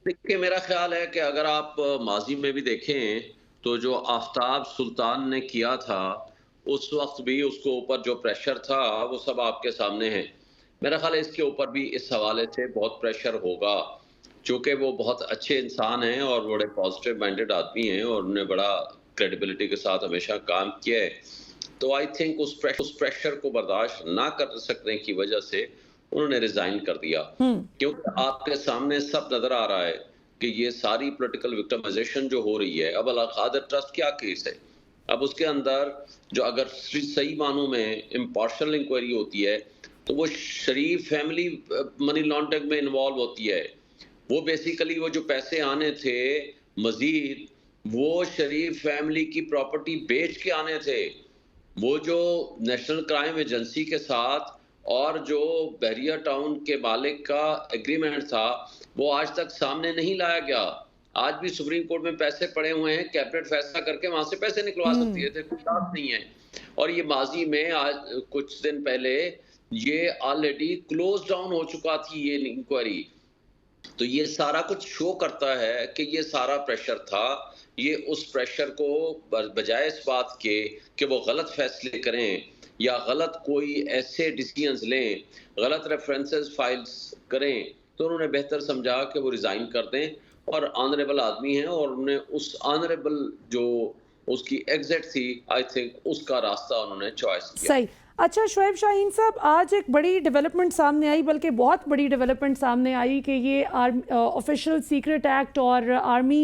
Speaker 3: देखिए, मेरा ख्याल है कि अगर आप माजी में भी देखें तो जो आफ्ताब सुल्तान ने किया था उस वक्त भी उसको ऊपर जो प्रेशर था वो सब आपके सामने है। मेरा ख्याल है इसके ऊपर भी इस हवाले से बहुत प्रेशर होगा, चूँकि वो बहुत अच्छे इंसान हैं और बड़े पॉजिटिव माइंडेड आदमी हैं और उन्होंने बड़ा क्रेडिबिलिटी के साथ हमेशा काम किया है। तो आई थिंक उस प्रेशर को बर्दाश्त ना कर सकने की वजह से उन्होंने रिजाइन कर दिया, क्योंकि आपके सामने सब नजर आ रहा है कि ये सारी पॉलिटिकल विक्टिमाइजेशन जो हो रही है। अब अल कादर ट्रस्ट क्या केस है, अब उसके अंदर जो अगर सही मानों में इम्पार्शल इंक्वायरी होती है तो वो शरीफ फैमिली मनी लॉन्ड्रिंग में इन्वॉल्व होती है। वो बेसिकली वो जो पैसे आने थे मजीद वो शरीफ फैमिली की प्रॉपर्टी बेच के आने थे। वो जो नेशनल क्राइम एजेंसी के साथ और जो बहरिया टाउन के मालिक का एग्रीमेंट था वो आज तक सामने नहीं लाया गया। आज भी सुप्रीम कोर्ट में पैसे पड़े हुए हैं, कैबिनेट फैसला करके वहां से पैसे निकलवा सकती है, कोई बात नहीं है। और ये माजी में आज कुछ दिन पहले ये ऑलरेडी क्लोज डाउन हो चुका थी ये इंक्वायरी। तो ये सारा कुछ शो करता है कि ये सारा प्रेशर था। ये उस प्रेशर को बजाय इस बात के कि वो गलत फैसले करें या गलत कोई ऐसे डिसीजंस लें, गलत रेफरेंसेस फाइल्स करें, तो उन्होंने बेहतर समझा कि वो रिजाइन कर दें। और ऑनरेबल आदमी हैं और उन्होंने उस ऑनरेबल जो उसकी एग्जिट थी आई थिंक उसका रास्ता उन्होंने चॉइस किया।
Speaker 1: सही। अच्छा शुएब शाहीन साहब, आज एक बड़ी डेवलपमेंट सामने आई, बल्कि बहुत बड़ी डेवलपमेंट सामने आई कि ये ऑफिशियल सीक्रेट एक्ट और आर्मी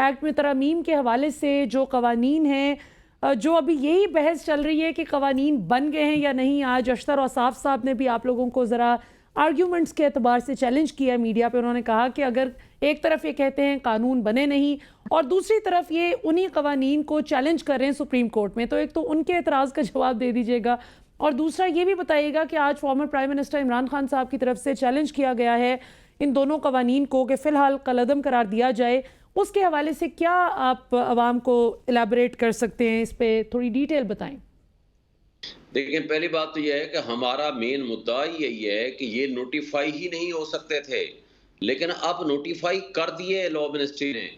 Speaker 1: एक्ट में तरमीम के हवाले से जो कवानीन हैं, जो अभी यही बहस चल रही है कि कवानीन बन गए हैं या नहीं। आज अख्तर औसाफ साहब ने भी आप लोगों को ज़रा आर्ग्यूमेंट्स के एतबार से चैलेंज किया मीडिया पे। उन्होंने कहा कि अगर एक तरफ ये कहते हैं कानून बने नहीं और दूसरी तरफ ये उन्हीं कवानीन को चैलेंज कर रहे हैं सुप्रीम कोर्ट में, तो एक तो उनके एतराज़ का जवाब दे दीजिएगा और दूसरा ये भी बताइएगा कि आज former prime minister Imran Khan साहब की तरफ से चैलेंज किया गया है इन दोनों कवानीन को कि फ़िलहाल कलअदम करार दिया जाए। उसके हवाले से क्या आप आवाम को एलाबरेट कर सकते हैं, इस पर थोड़ी डिटेल बताएं।
Speaker 3: देखिए, पहली बात तो यह है कि हमारा मेन मुद्दा यही है कि ये नोटिफाई ही नहीं हो सकते थे, लेकिन अब नोटिफाई कर दिए लॉ मिनिस्ट्री ने,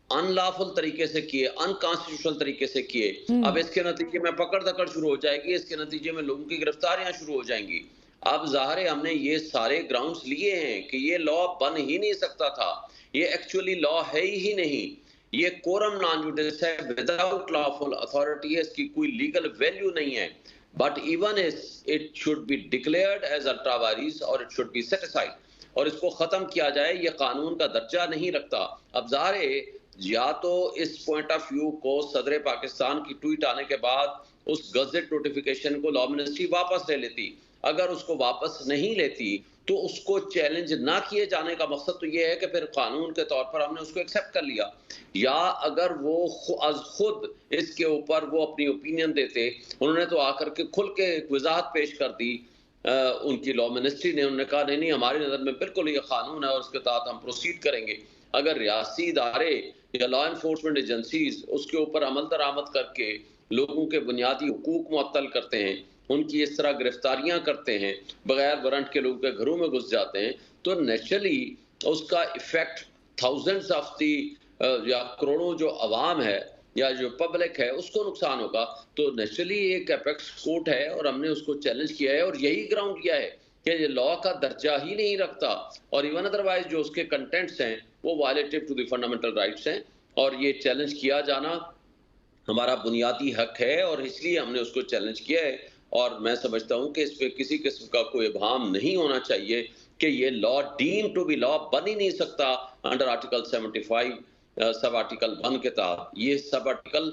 Speaker 3: अनलॉफुल तरीके से किए, अनकॉन्स्टिट्यूशनल तरीके से किए। अब इसके नतीजे में पकड़ दकड़ शुरू हो जाएगी, इसके नतीजे में लोगों की गिरफ्तारियां शुरू हो जाएंगी। अब ज़ाहिर है हमने ये सारे ग्राउंड्स लिए हैं कि ये लॉ बन ही नहीं सकता था, ये एक्चुअली लॉ है ही नहीं, ये कोरम नॉन जुडिस है, विदाउट लॉफुल अथॉरिटी है, इसकी कोई लीगल वैल्यू नहीं है। But even it should be declared as ultra vires और it should be set aside और इसको खत्म किया जाए। ये कानून का दर्जा नहीं रखता। अब ज़ाहिर है या तो इस पॉइंट ऑफ व्यू को सदर पाकिस्तान की ट्वीट आने के बाद उस गजेट नोटिफिकेशन को लॉ मिनिस्ट्री वापस ले लेती, अगर उसको वापस नहीं लेती तो उसको चैलेंज ना किए जाने का मकसद तो ये है कि फिर कानून के तौर पर हमने उसको एक्सेप्ट कर लिया, या अगर वो खुद इसके ऊपर वो अपनी ओपिनियन देते। उन्होंने तो आकर के खुल के वजाहत पेश कर दी उनकी लॉ मिनिस्ट्री ने, उन्होंने कहा नहीं हमारी नज़र में बिल्कुल ये कानून है और उसके तहत हम प्रोसीड करेंगे। अगर रियासी इदारे या लॉ इन्फोर्समेंट एजेंसीज उसके ऊपर अमल दरामद करके लोगों के बुनियादी हुकूक मुअत्तल करते हैं, उनकी इस तरह गिरफ्तारियां करते हैं, बगैर वारंट के लोगों के घरों में घुस जाते हैं, तो नेचुरली उसका इफेक्ट थाउजेंड्स ऑफ दी या करोड़ों जो अवाम है या जो पब्लिक है उसको नुकसान होगा। तो नेचुरली एक एपेक्स कोर्ट है और हमने उसको चैलेंज किया है और यही ग्राउंड किया है कि ये लॉ का दर्जा ही नहीं रखता और इवन अदरवाइज जो उसके कंटेंट्स हैं वो violative to the fundamental rights हैं और ये चैलेंज किया जाना हमारा बुनियादी हक है और इसलिए हमने उसको चैलेंज किया है। और मैं समझता हूं कि इस पे किसी किस्म का कोई इबाम नहीं होना चाहिए कि ये law deem to be law बन ही नहीं सकता अंडर आर्टिकल 75 सब आर्टिकल 1 के तहत। ये सब आर्टिकल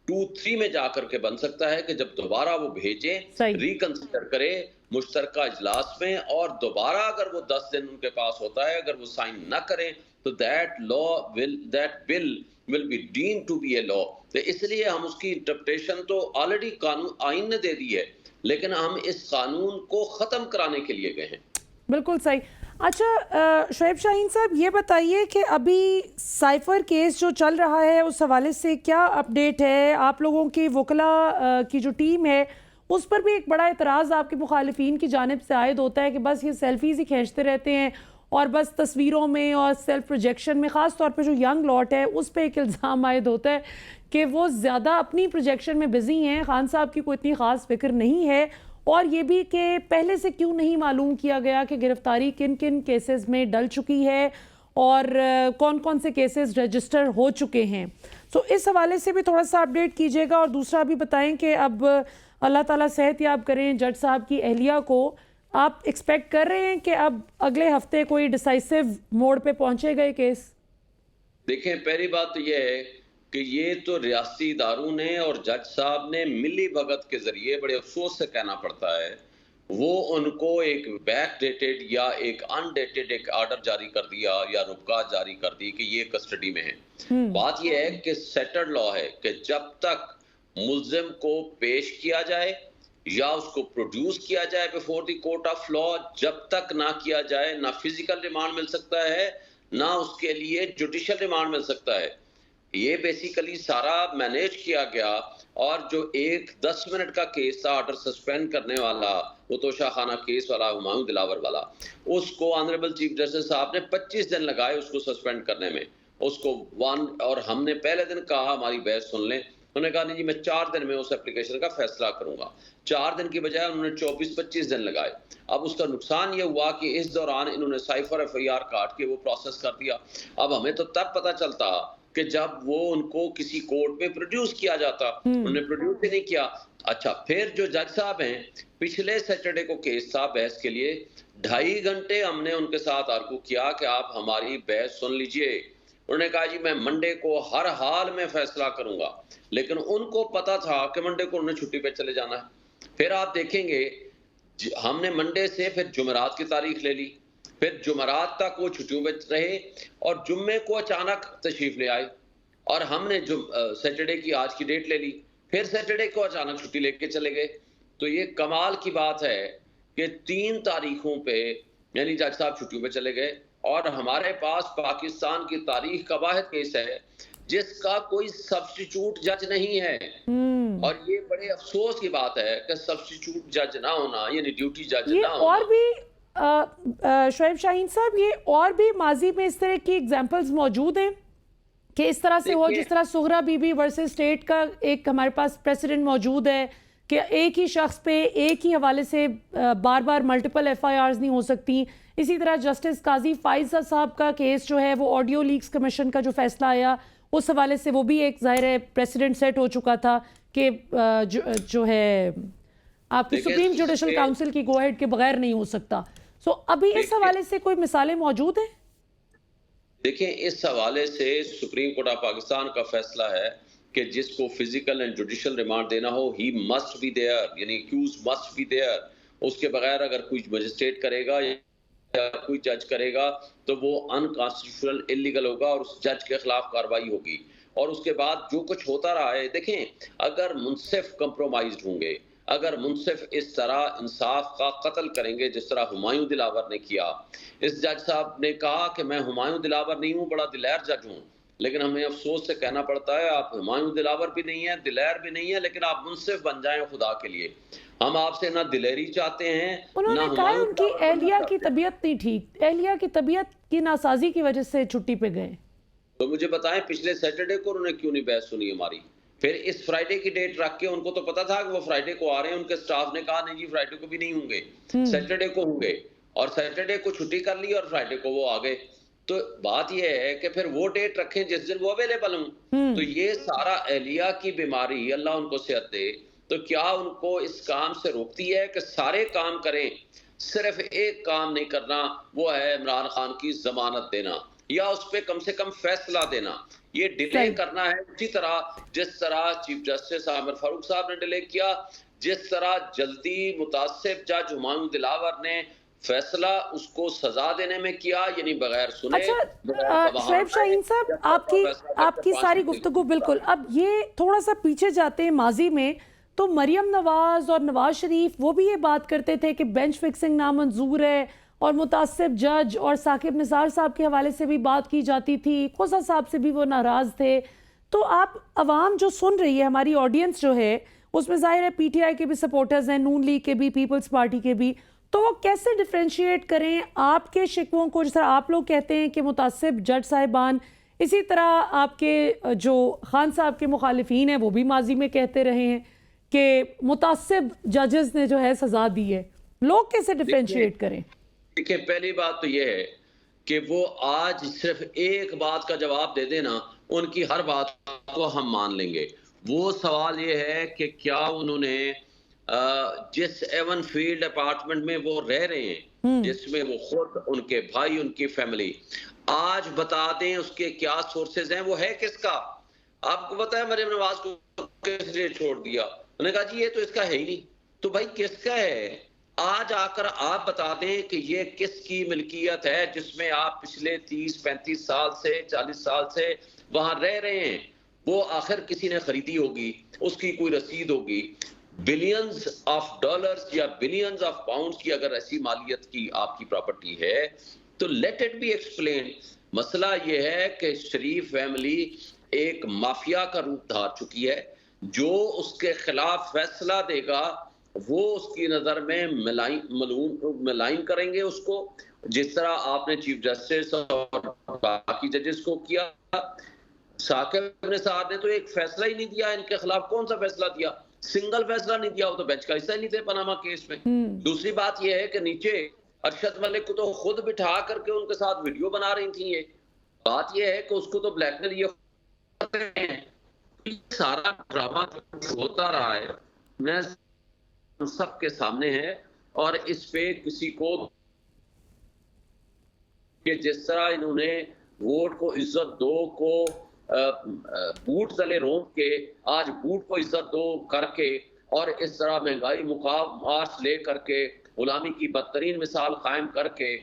Speaker 3: 2-3 में जाकर के बन सकता है कि जब दोबारा वो भेजे, रिकंसिडर करे मुश्तरका इजलास में और दोबारा अगर वो 10 दिन उनके पास होता है, अगर वो साइन ना करें तो that bill will be deemed to be a law. तो इसलिए हम उसकी इंटरप्रिटेशन तो ऑलरेडी कानून आइन ने दे दी है, लेकिन हम इस कानून को ख़त्म कराने के लिए गए हैं।
Speaker 1: बिल्कुल सही। अच्छा शुएब शाहीन साहब, ये बताइए कि अभी साइफर केस जो चल रहा है उस हवाले से क्या अपडेट है? आप लोगों की वकला की जो टीम है उस पर भी एक बड़ा एतराज़ आपके मुखालिफिन की जानिब से आयद होता है कि बस ये सेल्फीज़ ही खींचते रहते हैं और बस तस्वीरों में और सेल्फ प्रोजेक्शन में, ख़ास तौर पे जो यंग लॉट है उस पर एक इल्ज़ाम आयद होता है कि वो ज़्यादा अपनी प्रोजेक्शन में बिज़ी हैं, खान साहब की कोई इतनी ख़ास फिक्र नहीं है। और ये भी कि पहले से क्यों नहीं मालूम किया गया कि गिरफ्तारी किन किन केसेस में डल चुकी है और कौन कौन से केसेस रजिस्टर हो चुके हैं। सो इस हवाले से भी थोड़ा सा अपडेट कीजिएगा। और दूसरा भी बताएं कि अब अल्लाह ताला सेहत याब करें जज साहब की अहलिया को, आप एक्सपेक्ट कर रहे हैं कि अब अगले हफ्ते कोई डिसाइसिव मोड पे पहुंचेगा ये केस?
Speaker 3: देखें, पहली बात तो यह है कि ये तो रियासती इदारों ने और जज साहब ने मिली भगत के जरिए बड़े अफसोस से कहना पड़ता है, वो उनको एक बैक डेटेड या एक अनडेटेड एक ऑर्डर जारी कर दिया या रुपका जारी कर दी कि ये कस्टडी में है। बात यह है कि सेटल्ड लॉ है कि जब तक मुल्जिम को पेश किया जाए या उसको प्रोड्यूस किया जाए before the court of law, जब तक ना किया जाए ना फिजिकल रिमांड मिल सकता है ना उसके लिए जुडिशियल रिमांड मिल सकता है। ये बेसिकली सारा मैनेज किया गया। और जो एक 10 मिनट का केस था ऑर्डर सस्पेंड करने वाला, वो तोशा खाना केस वाला, हुमायूं दिलावर वाला, उसको ऑनरेबल चीफ जस्टिस साहब ने 25 दिन लगाए उसको सस्पेंड करने में। उसको और हमने पहले दिन कहा हमारी बहस सुन लें, उन्होंने कहा नहीं जी मैं 4 दिन में उस एप्लीकेशन का फैसला करूंगा। 4 दिन की बजाय उन्होंने 24-25 दिन लगाए। अब उसका नुकसान ये हुआ कि इस दौरान इन्होंने साइफर FIR काट के वो प्रोसेस कर दिया। अब हमें तो तब पता चलता कि जब वो उनको किसी कोर्ट में प्रोड्यूस किया जाता, उन्होंने प्रोड्यूस ही नहीं किया। अच्छा, फिर जो जज साहब हैं, पिछले सैटरडे को केस था बहस के लिए, 2.5 घंटे हमने उनके साथ आर्गू किया कि आप हमारी बहस सुन लीजिए। उन्होंने कहा जी मैं मंडे को हर हाल में फैसला करूंगा, लेकिन उनको पता था कि मंडे को उन्हें छुट्टी पे चले जाना है। फिर आप देखेंगे हमने मंडे से फिर जुमेरात की तारीख ले ली, फिर जुमेरात तक वो छुट्टियों में रहे और जुम्मे को अचानक तशरीफ ले आए और हमने सैटरडे की आज की डेट ले ली, फिर सैटरडे को अचानक छुट्टी लेके चले गए। तो ये कमाल की बात है कि 3 तारीखों पे यानी जज साहब छुट्टियों पे चले गए और हमारे पास पाकिस्तान की तारीख का वाहिद केस है जिसका कोई सब्स्टिट्यूट जज नहीं है। और ये बड़े अफसोस की बात है कि सब्स्टिट्यूट जज ना होना, यानी ड्यूटी जज ना होना।
Speaker 1: और भी शोएब शाहीन साहब, ये और भी माजी में इस तरह की एग्जांपल्स मौजूद हैं कि इस तरह से हो, जिस तरह सुहरा बीबी वर्सेस स्टेट का एक हमारे पास प्रेसिडेंट मौजूद है कि एक ही शख्स पे एक ही हवाले से बार बार मल्टीपल FIRs नहीं हो सकती। इसी तरह जस्टिस काजी फाइजा साहब का केस जो है वो ऑडियो लीक्स कमीशन का जो फैसला आया उस हवाले से वो भी एक ज़ाहिर है प्रेसिडेंट सेट हो चुका था कि जो है आपकी सुप्रीम जुडिशल काउंसिल की गो अहेड के बगैर नहीं हो सकता। सो अभी इस हवाले से कोई मिसालें मौजूद हैं?
Speaker 3: देखिए, इस हवाले से सुप्रीम कोर्ट ऑफ पाकिस्तान का फैसला है कि जिसको फिजिकल एंड जुडिशियल रिमांड देना हो ही मस्ट बी देयर, यानी अक्यूज मस्ट बी देयर। उसके बगैर अगर कोई मजिस्ट्रेट करेगा या कोई जज करेगा तो वो अनकॉन्स्टिट्यूशनल इलीगल होगा और उस जज के खिलाफ कार्रवाई होगी। और उसके बाद जो कुछ होता रहा है, देखें अगर मुनसिफ कंप्रोमाइज्ड होंगे, अगर मुनसिफ इस तरह इंसाफ का कत्ल करेंगे जिस तरह हुमायूं दिलावर ने किया। इस जज साहब ने कहा कि मैं हुमायूं दिलावर नहीं हूँ, बड़ा दिलेर जज हूँ, लेकिन हमें अफसोस से कहना पड़ता है आप हुमायूं दिलावर भी नहीं है, दिलेर भी नहीं है, लेकिन आप मुनसिफ बन जाएं खुदा के लिए। हम आपसे ना दिलेरी चाहते हैं।
Speaker 1: उन्होंने कहा उनकी एहलिया की तबीयत नहीं ठीक, एहलिया की तबीयत की नासाजी की वजह से छुट्टी पे गए।
Speaker 3: तो मुझे बताएं पिछले सैटरडे को उन्होंने क्यों नहीं बहस सुनी हमारी? फिर इस फ्राइडे की डेट रख के, उनको तो पता था कि वो फ्राइडे को आ रहे हैं, उनके स्टाफ ने कहा नहीं जी फ्राइडे को भी नहीं होंगे, सैटरडे को होंगे, और सैटरडे को छुट्टी कर ली और फ्राइडे को वो आ गए। तो बात यह है कि फिर वो डेट रखें जिस दिन वो अवेलेबल हूं। तो ये सारा एहलिया की बीमारी, अल्लाह उनको सेहत दे, तो क्या उनको इस काम से रोकती है कि सारे काम करें, सिर्फ एक काम नहीं करना, वो है इमरान खान की जमानत देना या उस पर कम से कम फैसला देना। ये डिले करना है उसी तरह जिस तरह चीफ जस्टिस आमिर फारूक साहब ने डिले किया, जिस तरह जल्दी मुतासिब जज हुमायूं दिलावर ने फैसला उसको सजा देने में किया, यानी बगैर सुने।
Speaker 1: अच्छा शोएब शाहीन साहब, आपकी सारी गुफ्तगू बिल्कुल। अब ये थोड़ा सा पीछे जाते हैं माजी में, तो मरियम नवाज और नवाज शरीफ वो भी ये बात करते थे कि बेंच फिक्सिंग नामंजूर है, और मुतासिब जज और साकिब निसार साहब के हवाले से भी बात की जाती थी, खोसा साहब से भी वो नाराज़ थे। तो आप अवाम जो सुन रही है, हमारी ऑडियंस जो है उसमें जाहिर है पीटीआई के भी सपोर्टर्स हैं, नून लीग के भी, पीपल्स पार्टी के भी, तो वो कैसे डिफ्रेंशिएट करें आपके शिकवों को? जिस तरह आप लोग कहते हैं कि मुतासिब जज साहिबान, इसी तरह आपके जो खान साहब के मुखालिफिन हैं वो भी माजी में कहते रहे हैं कि मुतासिब जजेस ने जो है सजा दी है। लोग कैसे डिफ्रेंशिएट करें?
Speaker 3: देखिए, पहली बात तो ये है कि वो आज सिर्फ एक बात का जवाब दे देना, उनकी हर बात को हम मान लेंगे। वो सवाल ये है कि क्या उन्होंने जिस एवन फील्ड अपार्टमेंट में वो रह रहे हैं, जिसमें वो खुद, उनके भाई, उनकी फैमिली, आज बता दें उसके क्या सोर्सेज हैं, वो है किसका? आपको पता है मरियम नवाज को किस लिए छोड़ दिया? उन्होंने कहा जी ये तो इसका है ही नहीं। तो भाई किसका है? आज आकर आप बता दें कि ये किसकी मिल्कियत है जिसमें आप पिछले 30-35 साल से, 40 साल से वहां रह रहे हैं। वो आखिर किसी ने खरीदी होगी, उसकी कोई रसीद होगी। बिलियंस ऑफ डॉलर्स या बिलियंस ऑफ पाउंड्स की अगर ऐसी मालियत की आपकी प्रॉपर्टी है तो लेट इट बी एक्सप्लेन। मसला ये है कि शरीफ फैमिली एक माफिया का रूप धार चुकी है। जो उसके खिलाफ फैसला देगा वो उसकी नजर में मलाइन करेंगे उसको, जिस तरह आपने चीफ जस्टिस और बाकी जजेस को किया। साकिब निसार ने तो एक फैसला ही नहीं दिया इनके खिलाफ। कौन सा फैसला दिया? सिंगल फैसला नहीं दिया। वो तो बेंच का हिस्सा ही नहीं थे पनामा केस में। दूसरी बात यह है कि नीचे अरशद मलिक को तो खुद बिठा करके उनके साथ वीडियो बना रही थी। ये बात यह है कि उसको तो ब्लैकमेल ये सारा ड्रामा होता रहा है, मैं सबके सामने है। और इस पे किसी को कि जिस तरह इन्होंने वोट को इज्जत दो को बूट तले रोक के आज बूट को इज्जत दो करके और इस तरह महंगाई मुकाम मार्च ले करके गुलामी की बदतरीन मिसाल कायम करके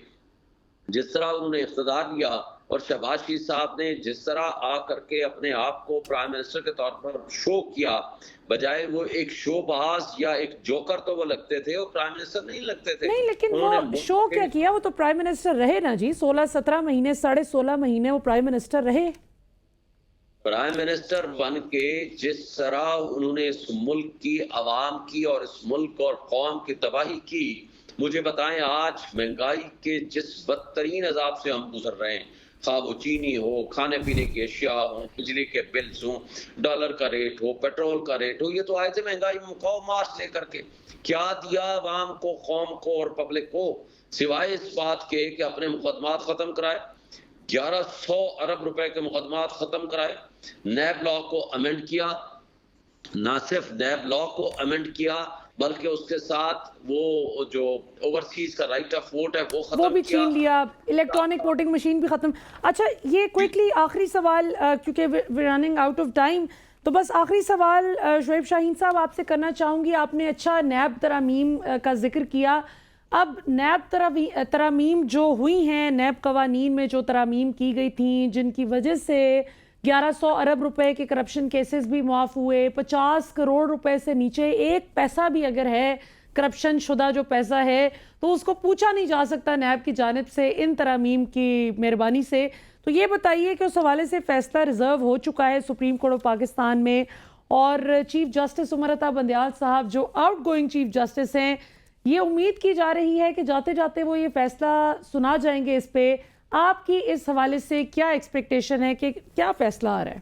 Speaker 3: जिस तरह उन्होंने इख्तिदार लिया, और शहबाज शरीफ साहब ने जिस तरह आ करके अपने आप को प्राइम मिनिस्टर के तौर पर शो किया, बजाय वो एक शोबाज या एक जोकर तो वो लगते थे, वो प्राइम मिनिस्टर नहीं लगते थे।
Speaker 1: नहीं, लेकिन वो शो क्या किया? वो तो प्राइम मिनिस्टर रहे ना जी, 16-17 महीने, 16.5 महीने वो प्राइम मिनिस्टर रहे।
Speaker 3: प्राइम मिनिस्टर बन के जिस तरह उन्होंने इस मुल्क की आवाम की और इस मुल्क और कौम की तबाही की, मुझे बताएं आज महंगाई के जिस बदतरीन अजाब से हम गुजर रहे हैं, खा वो चीनी हो, खाने पीने की अशिया हो, बिजली के बिल्स हो, डॉलर का रेट हो, पेट्रोल का रेट हो, ये तो आए थे महंगाई मुकाओ मार्च लेकर के। क्या दिया आवाम को, कौम को और पब्लिक को, सिवाय इस बात के कि अपने मुकदमात खत्म कराए। 1100 अरब रुपए के मुकदमात खत्म कराए, नैब लॉ को अमेंड किया, ना सिर्फ नैब लॉ को अमेंड किया बल्कि उसके साथ वो जो ओवरसीज का राइट ऑफ वोट है वो खत्म
Speaker 1: वो भी छीन लिया, इलेक्ट्रॉनिक वोटिंग मशीन भी खत्म। अच्छा, ये क्विकली आखिरी सवाल, क्योंकि we running out of time, तो बस आखिरी सवाल शुएब शाहीन साहब आपसे करना चाहूँगी। आपने अच्छा नैब तरामीम का जिक्र किया। अब नैब तरामीम जो हुई हैं, नैब कवानीन में जो तरामीम की गई थी, जिनकी वजह से 1100 अरब रुपए के करप्शन केसेस भी मुआफ़ हुए, 50 करोड़ रुपए से नीचे एक पैसा भी अगर है करप्शन शुदा जो पैसा है तो उसको पूछा नहीं जा सकता नैब की जानिब से इन तरामीम की मेहरबानी से। तो ये बताइए कि उस हवाले से फैसला रिजर्व हो चुका है सुप्रीम कोर्ट ऑफ पाकिस्तान में, और चीफ जस्टिस उमर अता बंदियाल साहब जो आउट गोइंग चीफ जस्टिस हैं, ये उम्मीद की जा रही है कि जाते जाते वो ये फैसला सुना जाएंगे इस पे। आपकी इस हवाले से क्या एक्सपेक्टेशन है कि क्या फैसला आ रहा है?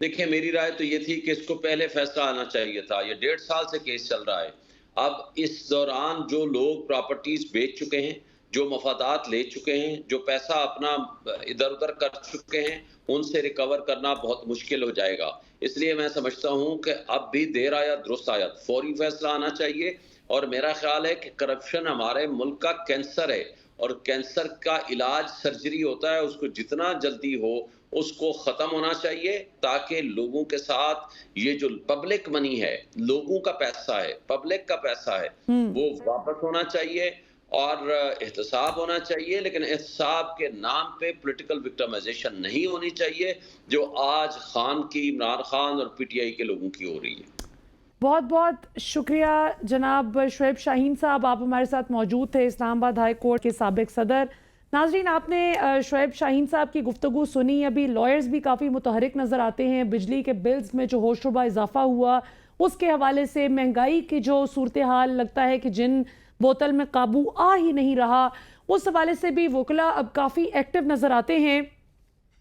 Speaker 3: देखिए, मेरी राय तो ये थी कि इसको पहले फैसला आना चाहिए था। ये 1.5 साल से केस चल रहा है। अब इस दौरान जो लोग प्रॉपर्टीज बेच चुके हैं, जो मफादात ले चुके हैं, जो पैसा अपना इधर उधर कर चुके हैं, उनसे रिकवर करना बहुत मुश्किल हो जाएगा। इसलिए मैं समझता हूं कि अब भी देर आया दुरुस्त आया, फौरी फैसला आना चाहिए। और मेरा ख्याल है कि करप्शन हमारे मुल्क का कैंसर है और कैंसर का इलाज सर्जरी होता है, उसको जितना जल्दी हो उसको खत्म होना चाहिए ताकि लोगों के साथ ये जो पब्लिक मनी है, लोगों का पैसा है, पब्लिक का पैसा है, वो वापस होना चाहिए और एहतसाब होना चाहिए। लेकिन एहतसाब के नाम पे पॉलिटिकल विक्टिमाइजेशन नहीं होनी चाहिए जो आज खान की, इमरान खान और पीटीआई के लोगों की हो रही है।
Speaker 1: बहुत बहुत शुक्रिया जनाब शुएब शाहीन साहब, आप हमारे साथ मौजूद थे। इस्लामाबाद हाई कोर्ट के साबिक सदर नाजरीन, आपने शुएब शाहीन साहब की गुफ्तगू सुनी। अभी लॉयर्स भी काफ़ी मुतहरिक नज़र आते हैं। बिजली के बिल्स में जो होशरुबा इजाफा हुआ उसके हवाले से, महंगाई की जो सूरत हाल लगता है कि जिन बोतल में काबू आ ही नहीं रहा, उस हवाले से भी वकला अब काफ़ी एक्टिव नज़र आते हैं।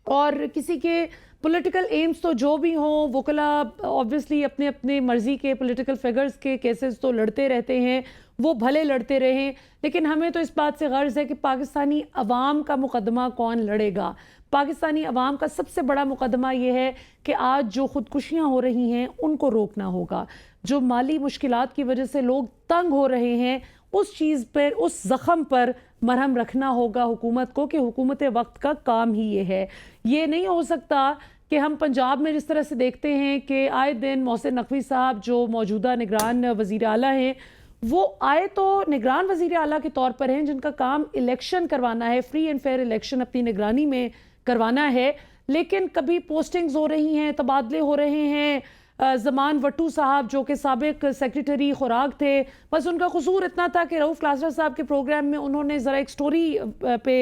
Speaker 1: और किसी के पॉलिटिकल एम्स तो जो भी हों, वकला ऑब्वियसली अपने अपने मर्जी के पॉलिटिकल फिगर्स के केसेस तो लड़ते रहते हैं, वो भले लड़ते रहें, लेकिन हमें तो इस बात से गर्ज है कि पाकिस्तानी अवाम का मुकदमा कौन लड़ेगा। पाकिस्तानी अवाम का सबसे बड़ा मुकदमा ये है कि आज जो ख़ुदकुशियाँ हो रही हैं उनको रोकना होगा। जो माली मुश्किलात की वजह से लोग तंग हो रहे हैं, उस चीज़ पर, उस ज़ख़म पर मरहम रखना होगा हुकूमत को, कि हुकूमत वक्त का काम ही ये है। ये नहीं हो सकता कि हम पंजाब में जिस तरह से देखते हैं कि आए दिन मोहसिन नकवी साहब जो मौजूदा निगरान वज़ीर आला हैं, वो आए तो निगरान वज़ीर आला के तौर पर हैं, जिनका काम इलेक्शन करवाना है, फ्री एंड फेयर इलेक्शन अपनी निगरानी में करवाना है, लेकिन कभी पोस्टिंग्स हो रही हैं, तबादले हो रहे हैं। ज़मान वट्टू साहब जो कि साबिक सेक्रेटरी खुराक थे, बस उनका कसूर इतना था कि रऊफ़ क्लासर साहब के प्रोग्राम में उन्होंने ज़रा एक स्टोरी पे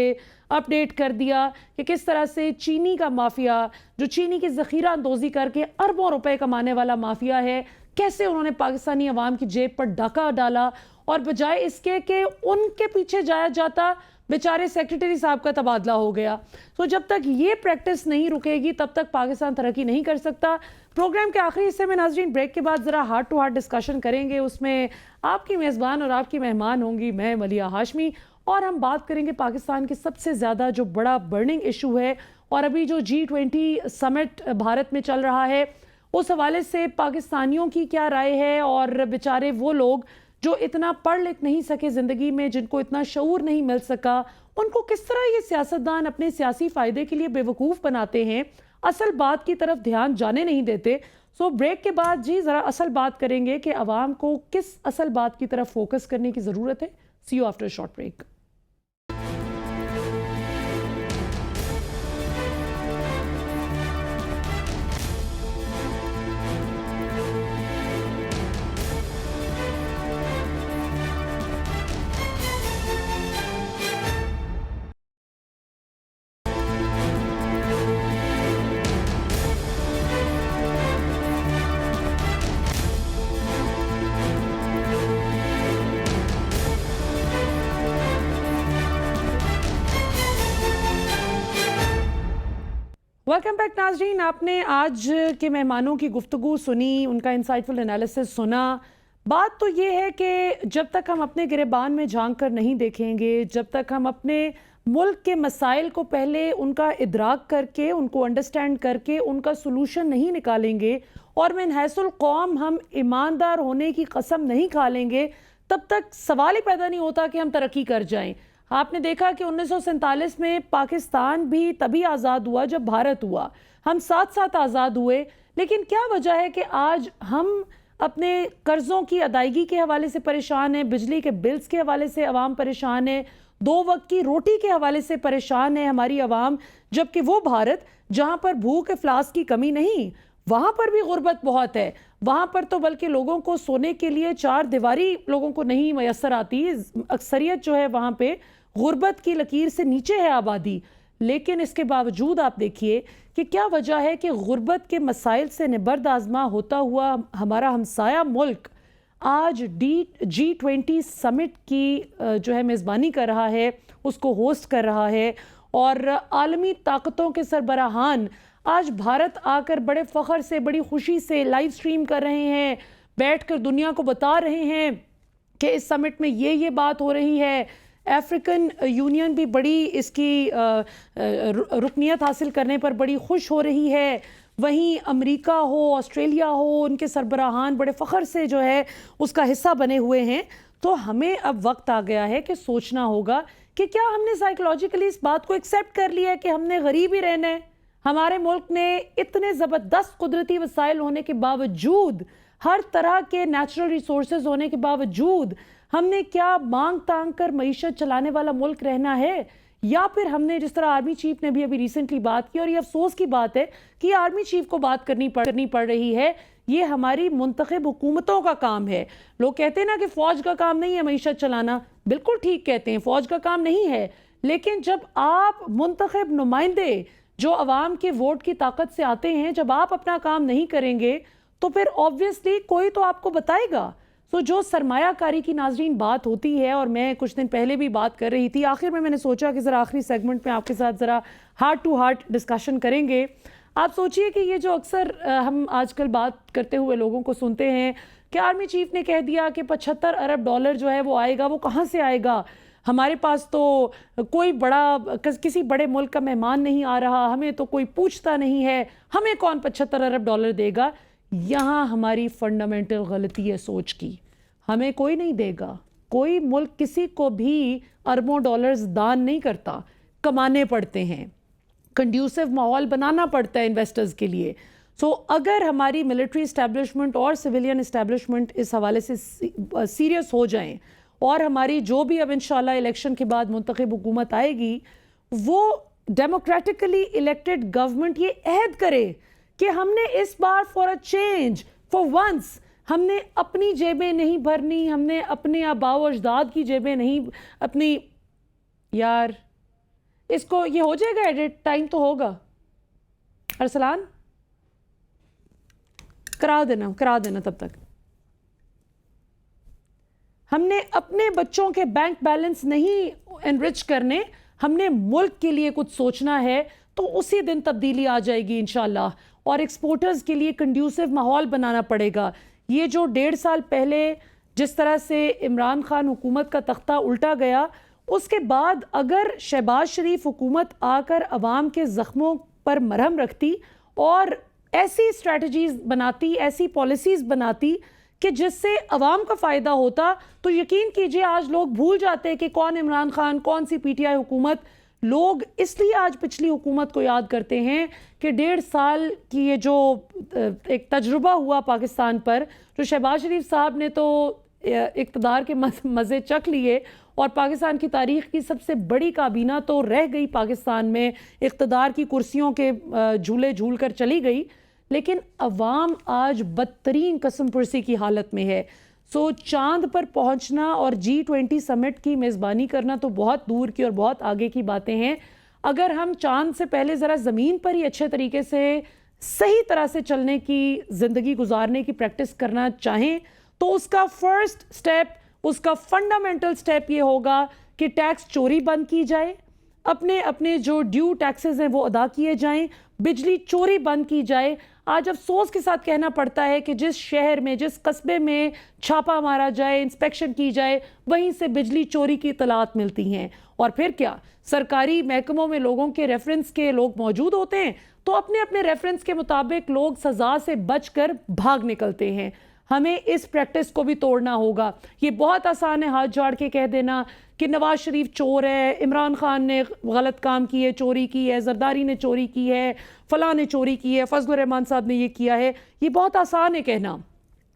Speaker 1: अपडेट कर दिया कि किस तरह से चीनी का माफिया, जो चीनी की ज़ख़ीरा अंदोज़ी करके अरबों रुपए कमाने वाला माफिया है, कैसे उन्होंने पाकिस्तानी अवाम की जेब पर डाका डाला, और बजाय इसके कि उनके पीछे जाया जाता, बेचारे सेक्रेटरी साहब का तबादला हो गया। तो जब तक ये प्रैक्टिस नहीं रुकेगी तब तक पाकिस्तान तरक्की नहीं कर सकता। प्रोग्राम के आखिरी हिस्से में नाज़रीन ब्रेक के बाद ज़रा हार्ट टू हार्ट डिस्कशन करेंगे। उसमें आपकी मेज़बान और आपकी मेहमान होंगी मैं मलिया हाशमी, और हम बात करेंगे पाकिस्तान के सबसे ज़्यादा जो बड़ा बर्निंग इशू है, और अभी जो G20 समिट भारत में चल रहा है, उस हवाले से पाकिस्तानियों की क्या राय है, और बेचारे वो लोग जो इतना पढ़ लिख नहीं सके ज़िंदगी में, जिनको इतना शऊर नहीं मिल सका, उनको किस तरह ये सियासतदान अपने सियासी फ़ायदे के लिए बेवकूफ़ बनाते हैं, असल बात की तरफ ध्यान जाने नहीं देते। सो ब्रेक के बाद जी ज़रा असल बात करेंगे कि आवाम को किस असल बात की तरफ फोकस करने की ज़रूरत है। See you after short break. Welcome back नाज़रीन, आपने आज के मेहमानों की गुफ्तगू सुनी, उनका इंसाइटफुल एनालिसिस सुना। बात तो ये है कि जब तक हम अपने गिरेबान में झांक कर नहीं देखेंगे, जब तक हम अपने मुल्क के मसाइल को पहले उनका इदराक करके, उनको अंडरस्टैंड करके उनका सलूशन नहीं निकालेंगे, और मिन हैसुल कौम हम ईमानदार होने की कसम नहीं खा लेंगे, तब तक सवाल ही पैदा नहीं होता कि हम तरक्की कर जाएं। आपने देखा कि 1947 में पाकिस्तान भी तभी आज़ाद हुआ जब भारत हुआ, हम साथ साथ आज़ाद हुए, लेकिन क्या वजह है कि आज हम अपने कर्ज़ों की अदायगी के हवाले से परेशान हैं, बिजली के बिल्स के हवाले से अवाम परेशान है, 2 वक्त की रोटी के हवाले से परेशान है हमारी अवाम, जबकि वो भारत जहाँ पर भूख इफ्लास की कमी नहीं, वहाँ पर भी गुर्बत बहुत है। वहाँ पर तो बल्कि लोगों को सोने के लिए 4 दीवारी लोगों को नहीं मैसर आती, अक्सरियत जो है वहाँ पे गुर्बत की लकीर से नीचे है आबादी। लेकिन इसके बावजूद आप देखिए कि क्या वजह है कि गुर्बत के मसाइल से निबर्द आज़मा होता हुआ हमारा हमसाया मुल्क आज G20 समिट की जो है मेज़बानी कर रहा है, उसको होस्ट कर रहा है, और आलमी ताकतों के सरबराहान आज भारत आकर बड़े फ़ख्र से, बड़ी खुशी से लाइव स्ट्रीम कर रहे हैं, बैठकर दुनिया को बता रहे हैं कि इस समिट में ये बात हो रही है। अफ्रीकन यूनियन भी बड़ी इसकी रुकनियत हासिल करने पर बड़ी खुश हो रही है। वहीं अमेरिका हो, ऑस्ट्रेलिया हो, उनके सरबराहान बड़े फ़ख्र से जो है उसका हिस्सा बने हुए हैं। तो हमें अब वक्त आ गया है कि सोचना होगा कि क्या हमने साइकोलॉजिकली इस बात को एक्सेप्ट कर लिया है कि हमने गरीब ही रहना है। हमारे मुल्क ने इतने ज़बरदस्त कुदरती वसाइल होने के बावजूद, हर तरह के नेचुरल रिसोर्सेज होने के बावजूद, हमने क्या मांग तांग कर मईशत चलाने वाला मुल्क रहना है, या फिर हमने, जिस तरह आर्मी चीफ ने भी अभी रिसेंटली बात की, और ये अफसोस की बात है कि आर्मी चीफ को बात करनी पड़ रही है, ये हमारी मुंतखब हुकूमतों का काम है। लोग कहते हैं ना कि फ़ौज का काम नहीं है मईशत चलाना, बिल्कुल ठीक कहते हैं, फ़ौज का काम नहीं है, लेकिन जब आप मुंतखब नुमाइंदे जो अवाम के वोट की ताकत से आते हैं, जब आप अपना काम नहीं करेंगे तो फिर ऑब्वियसली कोई तो आपको बताएगा। सो जो सरमायाकारी की नाजरीन बात होती है, और मैं कुछ दिन पहले भी बात कर रही थी, आखिर में मैंने सोचा कि ज़रा आखिरी सेगमेंट में आपके साथ ज़रा हार्ट टू हार्ट डिस्कशन करेंगे। आप सोचिए कि ये जो अक्सर हम आजकल बात करते हुए लोगों को सुनते हैं कि आर्मी चीफ ने कह दिया कि 75 अरब डॉलर जो है वो आएगा, वो कहाँ से आएगा, हमारे पास तो कोई किसी बड़े मुल्क का मेहमान नहीं आ रहा, हमें तो कोई पूछता नहीं है, हमें कौन 75 अरब डॉलर देगा। यहाँ हमारी फंडामेंटल गलती है सोच की। हमें कोई नहीं देगा, कोई मुल्क किसी को भी अरबों डॉलर्स दान नहीं करता, कमाने पड़ते हैं, कंड्यूसिव माहौल बनाना पड़ता है इन्वेस्टर्स के लिए। सो अगर हमारी मिलिट्री इस्टेब्लिशमेंट और सिविलियन इस्टेब्लिशमेंट इस हवाले से सीरियस हो जाएं, और हमारी जो भी अब इंशाल्लाह इलेक्शन के बाद मुंतखब हुकूमत आएगी, वो डेमोक्रेटिकली इलेक्टेड गवर्नमेंट ये अहद करे कि हमने इस बार for a change, for once, हमने अपनी जेबें नहीं भरनी, हमने अपने आबाओ अजदाद की जेबें नहीं अपनी। यार इसको ये हो जाएगा एडिट, टाइम तो होगा, अरसलान करा देना तब तक। हमने अपने बच्चों के बैंक बैलेंस नहीं एनरिच करने, हमने मुल्क के लिए कुछ सोचना है, तो उसी दिन तब्दीली आ जाएगी इंशाल्लाह। और एक्सपोर्टर्स के लिए कंड्यूसिव माहौल बनाना पड़ेगा। ये जो 1.5 साल पहले जिस तरह से इमरान खान हुकूमत का तख्ता उल्टा गया, उसके बाद अगर शहबाज शरीफ हुकूमत आकर अवाम के ज़ख्मों पर मरहम रखती और ऐसी स्ट्रैटेजीज बनाती, ऐसी पॉलिसीज़ बनाती कि जिससे अवाम का फ़ायदा होता, तो यकीन कीजिए आज लोग भूल जाते कि कौन इमरान खान, कौन सी पीटीआई हुकूमत। लोग इसलिए आज पिछली हुकूमत को याद करते हैं कि 1.5 साल की ये जो एक तजुर्बा हुआ पाकिस्तान पर, जो शहबाज शरीफ साहब ने तो इक़्तिदार के मज़े चख लिए और पाकिस्तान की तारीख़ की सबसे बड़ी काबीना तो रह गई पाकिस्तान में, इक़्तिदार की कुर्सियों के झूले झूल कर चली गई, लेकिन अवाम आज बदतरीन कसम पुरसी की हालत में है। सो चांद पर पहुंचना और G20 समिट की मेज़बानी करना तो बहुत दूर की और बहुत आगे की बातें हैं। अगर हम चांद से पहले ज़रा ज़मीन पर ही अच्छे तरीके से सही तरह से चलने की, ज़िंदगी गुजारने की प्रैक्टिस करना चाहें, तो उसका फर्स्ट स्टेप, उसका फंडामेंटल स्टेप ये होगा कि टैक्स चोरी बंद की जाए, अपने अपने जो ड्यू टैक्सेस हैं वो अदा किए जाएं, बिजली चोरी बंद की जाए। आज अफसोस के साथ कहना पड़ता है कि जिस शहर में, जिस कस्बे में छापा मारा जाए, इंस्पेक्शन की जाए, वहीं से बिजली चोरी की इतलात मिलती हैं। और फिर क्या, सरकारी महकमों में लोगों के रेफरेंस के लोग मौजूद होते हैं, तो अपने अपने रेफरेंस के मुताबिक लोग सज़ा से बचकर भाग निकलते हैं। हमें इस प्रैक्टिस को भी तोड़ना होगा। ये बहुत आसान है हाथ जोड़ के कह देना कि नवाज शरीफ चोर है, इमरान खान ने गलत काम किए, चोरी की है, जरदारी ने चोरी की है, फलां ने चोरी की है, फजल रहमान साहब ने ये किया है। ये बहुत आसान है कहना।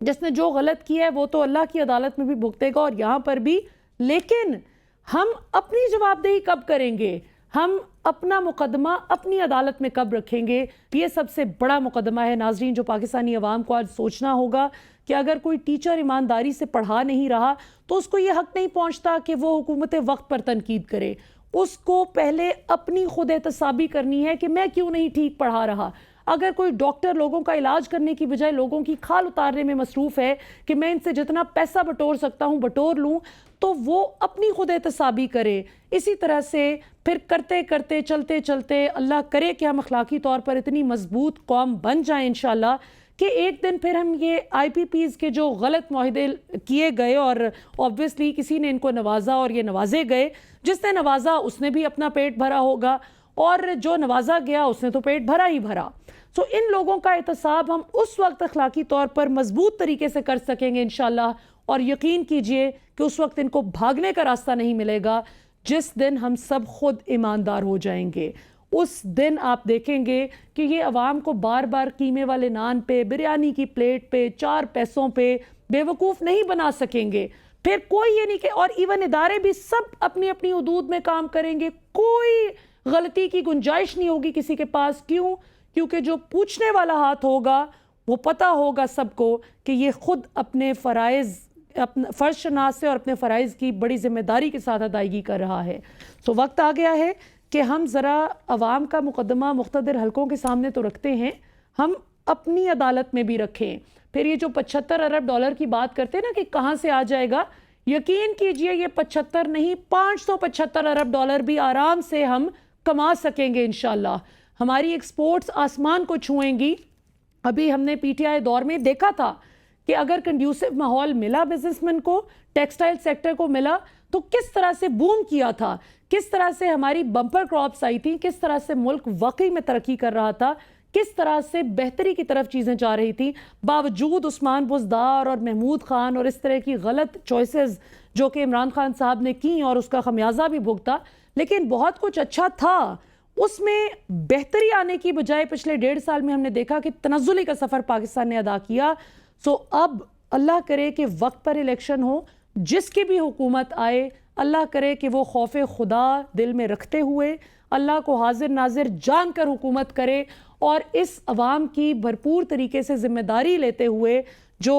Speaker 1: जिसने जो गलत किया है वो तो अल्लाह की अदालत में भी भुगतेगा और यहाँ पर भी। लेकिन हम अपनी जवाबदेही कब करेंगे? हम अपना मुकदमा अपनी अदालत में कब रखेंगे? ये सबसे बड़ा मुकदमा है नाजरीन, जो पाकिस्तानी अवाम को आज सोचना होगा कि अगर कोई टीचर ईमानदारी से पढ़ा नहीं रहा तो उसको ये हक नहीं पहुंचता कि वो हुकूमत वक्त पर तनकीद करे। उसको पहले अपनी खुद एहतसाबी करनी है कि मैं क्यों नहीं ठीक पढ़ा रहा। अगर कोई डॉक्टर लोगों का इलाज करने की बजाय लोगों की खाल उतारने में मसरूफ़ है कि मैं इनसे जितना पैसा बटोर सकता हूँ बटोर लूँ, तो वो अपनी खुद एहतसाबी करे। इसी तरह से फिर करते करते चलते चलते अल्लाह करे कि हम अखलाकी तौर पर इतनी मजबूत कौम बन जाएं इंशाल्लाह कि एक दिन फिर हम ये IPPs के जो गलत मुआहदे किए गए, और ऑब्वियसली किसी ने इनको नवाजा और ये नवाजे गए, जिसने नवाजा उसने भी अपना पेट भरा होगा और जो नवाजा गया उसने तो पेट भरा ही भरा। सो इन लोगों का एहतसाब हम उस वक्त अखलाकी तौर पर मजबूत तरीके से कर सकेंगे इंशाल्लाह, और यकीन कीजिए कि उस वक्त इनको भागने का रास्ता नहीं मिलेगा जिस दिन हम सब खुद ईमानदार हो जाएंगे। उस दिन आप देखेंगे कि ये अवाम को बार बार कीमे वाले नान पे, बिरयानी की प्लेट पे, 4 पैसों पे बेवकूफ़ नहीं बना सकेंगे। फिर कोई ये नहीं कि, और इवन इदारे भी सब अपनी अपनी हुदूद में काम करेंगे, कोई गलती की गुंजाइश नहीं होगी किसी के पास। क्यों? क्योंकि जो पूछने वाला हाथ होगा वो पता होगा सबको कि ये खुद अपने फ़राइज़ अपना फ़र्ज शनास से और अपने फ़राइज़ की बड़ी ज़िम्मेदारी के साथ अदायगी कर रहा है। तो वक्त आ गया है कि हम ज़रा अवाम का मुकदमा मुख्तदिर हलकों के सामने तो रखते हैं, हम अपनी अदालत में भी रखें। फिर ये जो 75 अरब डॉलर की बात करते हैं ना कि कहाँ से आ जाएगा, यकीन कीजिए ये 75 नहीं 575 अरब डॉलर भी आराम से हम कमा सकेंगे इंशाल्लाह। हमारी एक्सपोर्ट्स आसमान को छुएंगी। अभी हमने पीटीआई दौर में देखा था कि अगर कंड्यूसिव माहौल मिला बिजनेसमैन को, टेक्सटाइल सेक्टर को मिला, तो किस तरह से बूम किया था, किस तरह से हमारी बम्पर क्रॉप्स आई थी, किस तरह से मुल्क वाकई में तरक्की कर रहा था, किस तरह से बेहतरी की तरफ चीज़ें जा रही थी, बावजूद उस्मान बुज़दार और महमूद खान और इस तरह की गलत चॉइसेस जो कि इमरान खान साहब ने की और उसका खमियाजा भी भुगता। लेकिन बहुत कुछ अच्छा था, उसमें बेहतरी आने की बजाय पिछले 1.5 साल में हमने देखा कि तनज़्ज़ुली का सफ़र पाकिस्तान ने अदा किया। सो अब अल्लाह करे कि वक्त पर इलेक्शन हो, जिसकी भी हुकूमत आए, अल्लाह करे कि वो खौफ खुदा दिल में रखते हुए अल्लाह को हाजिर नाजिर जानकर हुकूमत करे और इस अवाम की भरपूर तरीके से जिम्मेदारी लेते हुए जो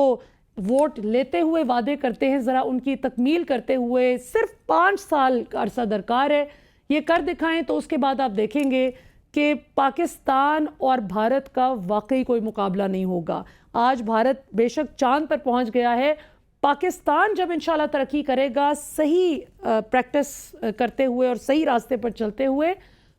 Speaker 1: वोट लेते हुए वादे करते हैं, ज़रा उनकी तकमील करते हुए सिर्फ 5 साल का अरसा दरकार है, ये कर दिखाएं। तो उसके बाद आप देखेंगे कि पाकिस्तान और भारत का वाकई कोई मुकाबला नहीं होगा। आज भारत बेशक चांद पर पहुंच गया है, पाकिस्तान जब इंशाल्लाह तरक्की करेगा सही प्रैक्टिस करते हुए और सही रास्ते पर चलते हुए,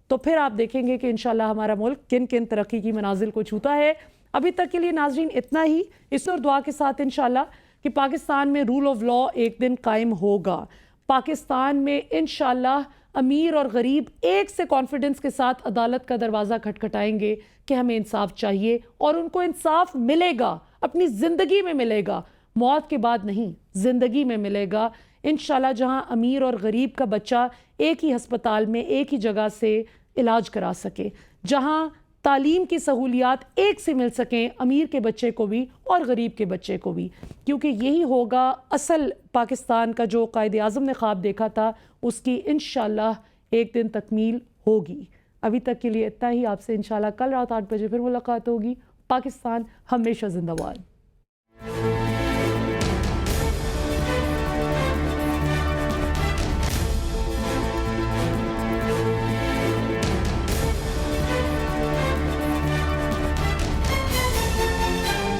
Speaker 1: तो फिर आप देखेंगे कि इंशाल्लाह हमारा मुल्क किन किन तरक्की की मनाजिल को छूता है। अभी तक के लिए नाजरीन इतना ही, इस और दुआ के साथ इंशाल्लाह कि पाकिस्तान में रूल ऑफ लॉ एक दिन कायम होगा। पाकिस्तान में इंशाल्लाह अमीर और गरीब एक से कॉन्फिडेंस के साथ अदालत का दरवाज़ा खटखटाएंगे कि हमें इंसाफ चाहिए और उनको इंसाफ मिलेगा, अपनी ज़िंदगी में मिलेगा, मौत के बाद नहीं, ज़िंदगी में मिलेगा इंशाल्लाह। जहां अमीर और गरीब का बच्चा एक ही हस्पताल में एक ही जगह से इलाज करा सके, जहां तालीम की सहूलियात एक से मिल सकें, अमीर के बच्चे को भी और गरीब के बच्चे को भी, क्योंकि यही होगा असल पाकिस्तान का जो कायदे आज़म ने ख्वाब देखा था, उसकी इंशाल्लाह एक दिन तकमील होगी। अभी तक के लिए इतना ही, आपसे इंशाल्लाह कल रात 8 बजे फिर मुलाकात होगी। पाकिस्तान हमेशा जिंदाबाद।